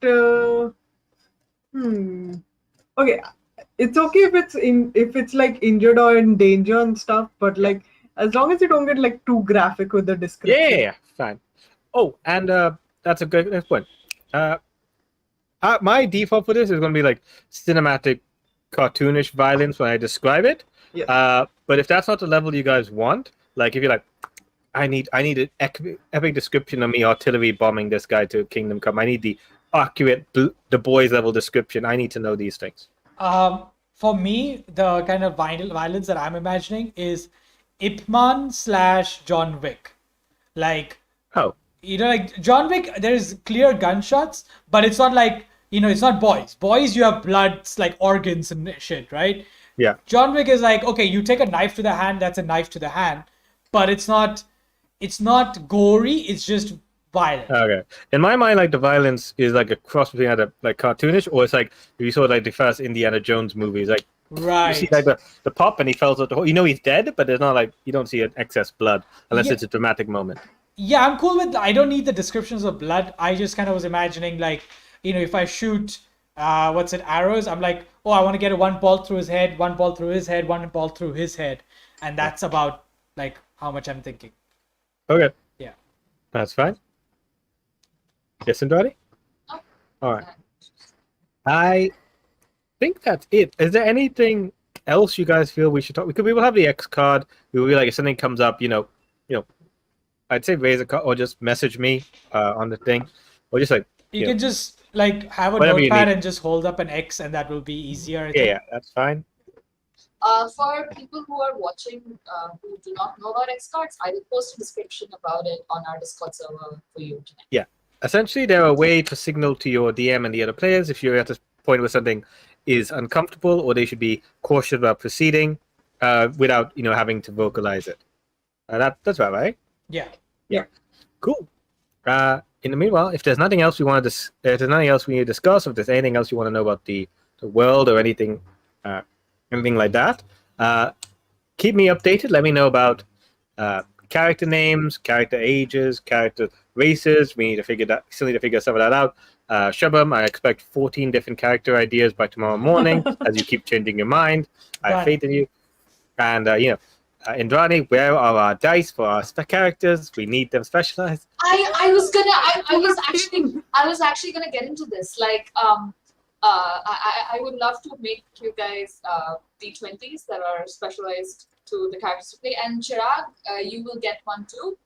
Okay, it's okay if it's like injured or in danger and stuff, but like as long as you don't get like too graphic with the description. Yeah, fine. Oh, and that's a good point. My default for this is going to be like cinematic, cartoonish violence when I describe it. Yeah. But if that's not the level you guys want, like if you're like, I need an epic description of me artillery bombing this guy to Kingdom Come. I need the accurate the boys level description. I need to know these things. For me, the kind of violence that I'm imagining is Ip Man / John Wick. Like, like John Wick, there's clear gunshots, but it's not like, it's not boys. Boys, you have blood, like organs and shit, right? Yeah. John Wick is like, okay, you take a knife to the hand, that's a knife to the hand, but it's not gory, it's just violent. Okay. In my mind, like the violence is like a cross between either like cartoonish or it's like if you saw like the first Indiana Jones movies, like Right. You see like the pop and he falls out the hole. You know he's dead, but there's not like you don't see an excess blood unless Yeah. it's a dramatic moment. Yeah, I'm cool with. I don't need the descriptions of blood. I just kind of was imagining like, if I shoot, arrows. I'm like, oh, I want to get one ball through his head, one ball through his head, one ball through his head, and that's about like how much I'm thinking. Okay. Yeah. That's fine. Yes, Indrani? Oh. All right. I think that's it. Is there anything else you guys feel we should talk? We will have the X card. We will be like if something comes up, I'd say raise a card or just message me on the thing, or just like You can just like have a Whatever you notepad need. and just hold up an X, and that will be easier. I yeah, think. yeah, that's fine. For people who are watching who do not know about X cards, I will post a description about it on our Discord server for you tonight. Yeah. Essentially, they're a way to signal to your DM and the other players if you're at a point where something is uncomfortable or they should be cautious about proceeding without having to vocalize it. That's about right. Yeah. Cool. In the meanwhile, if there's nothing else we want to if there's nothing else we need to discuss, if there's anything else you want to know about the world or anything like that, keep me updated. Let me know about character names, character ages, character races. We need to still need to figure some of that out. Shubham, I expect 14 different character ideas by tomorrow morning as you keep changing your mind. I have faith in you. And Indrani, where are our dice for our characters? We need them specialized. I was actually gonna get into this. Like, I would love to make you guys D20s that are specialized to the characters to play. And Chirag, you will get one too.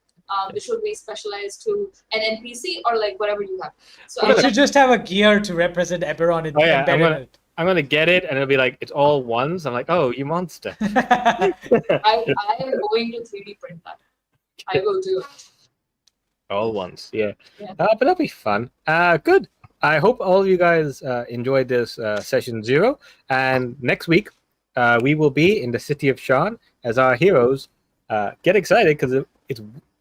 Which will be specialized to an NPC or like whatever you have. So You should just have a gear to represent Eberron in embedded in it. I'm gonna get it, and it'll be like it's all ones. I'm like, oh, you monster. I am going to 3D print that. I will do it. All ones, yeah. Yeah. But that'll be fun. Good. I hope all of you guys enjoyed this session 0. And next week, we will be in the city of Shan as our heroes get excited because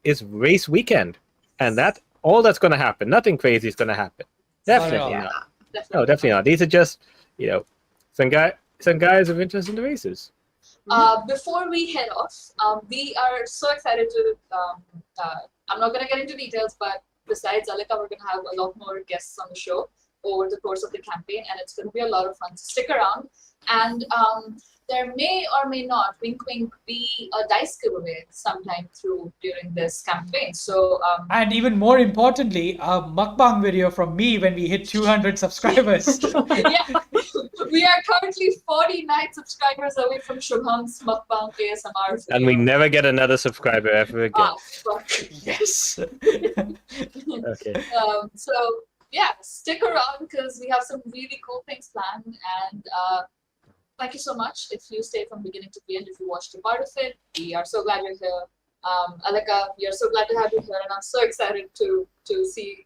it's race weekend, and all that's going to happen. Nothing crazy is going to happen. Definitely not. Definitely. No, definitely not. These are just some guys of interest in the races. Before we head off, we are so excited to. I'm not going to get into details, but besides Alika, we're going to have a lot more guests on the show over the course of the campaign, and it's going to be a lot of fun. So stick around, and there may or may not, wink wink, be a dice giveaway sometime during this campaign. So And even more importantly, a mukbang video from me when we hit 200 subscribers. yeah, we are currently 49 subscribers away from Shubham's mukbang ASMR video. And we never get another subscriber ever again. Fuck. Yes. Okay. So yeah, stick around because we have some really cool things planned. And thank you so much if you stayed from beginning to the end. If you watched a part of it, we are so glad you're here. Alika, we are so glad to have you here, and I'm so excited to see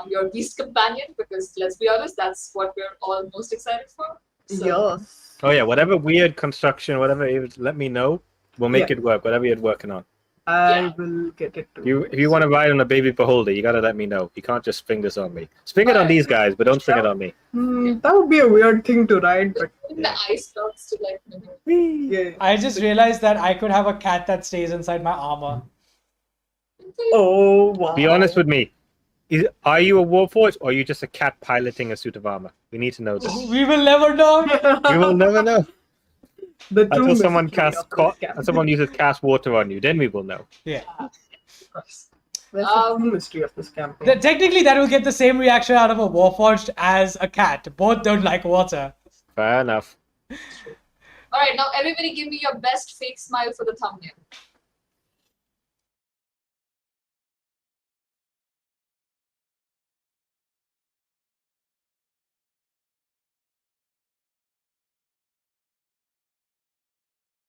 your beast companion because let's be honest, that's what we're all most excited for. So, Yes. Oh yeah, whatever weird construction, whatever it is, let me know. We'll make it work. Whatever you're working on. I will get it too. If you want to ride on a baby beholder, you gotta let me know. You can't just spring this on me. Spring it on these guys, but don't spring it on me. That would be a weird thing to ride, but the ice dogs to like mimic. yeah. I just realized that I could have a cat that stays inside my armor. Oh wow. Be honest with me. Are you a Warforged or are you just a cat piloting a suit of armor? We need to know this. We will never know. We will never know. The true Until someone mystery of this campaign. someone uses cast water on you, then we will know. Yeah. That's the true mystery of this campaign. Technically, that will get the same reaction out of a Warforged as a cat. Both don't like water. Fair enough. All right, now everybody give me your best fake smile for the thumbnail.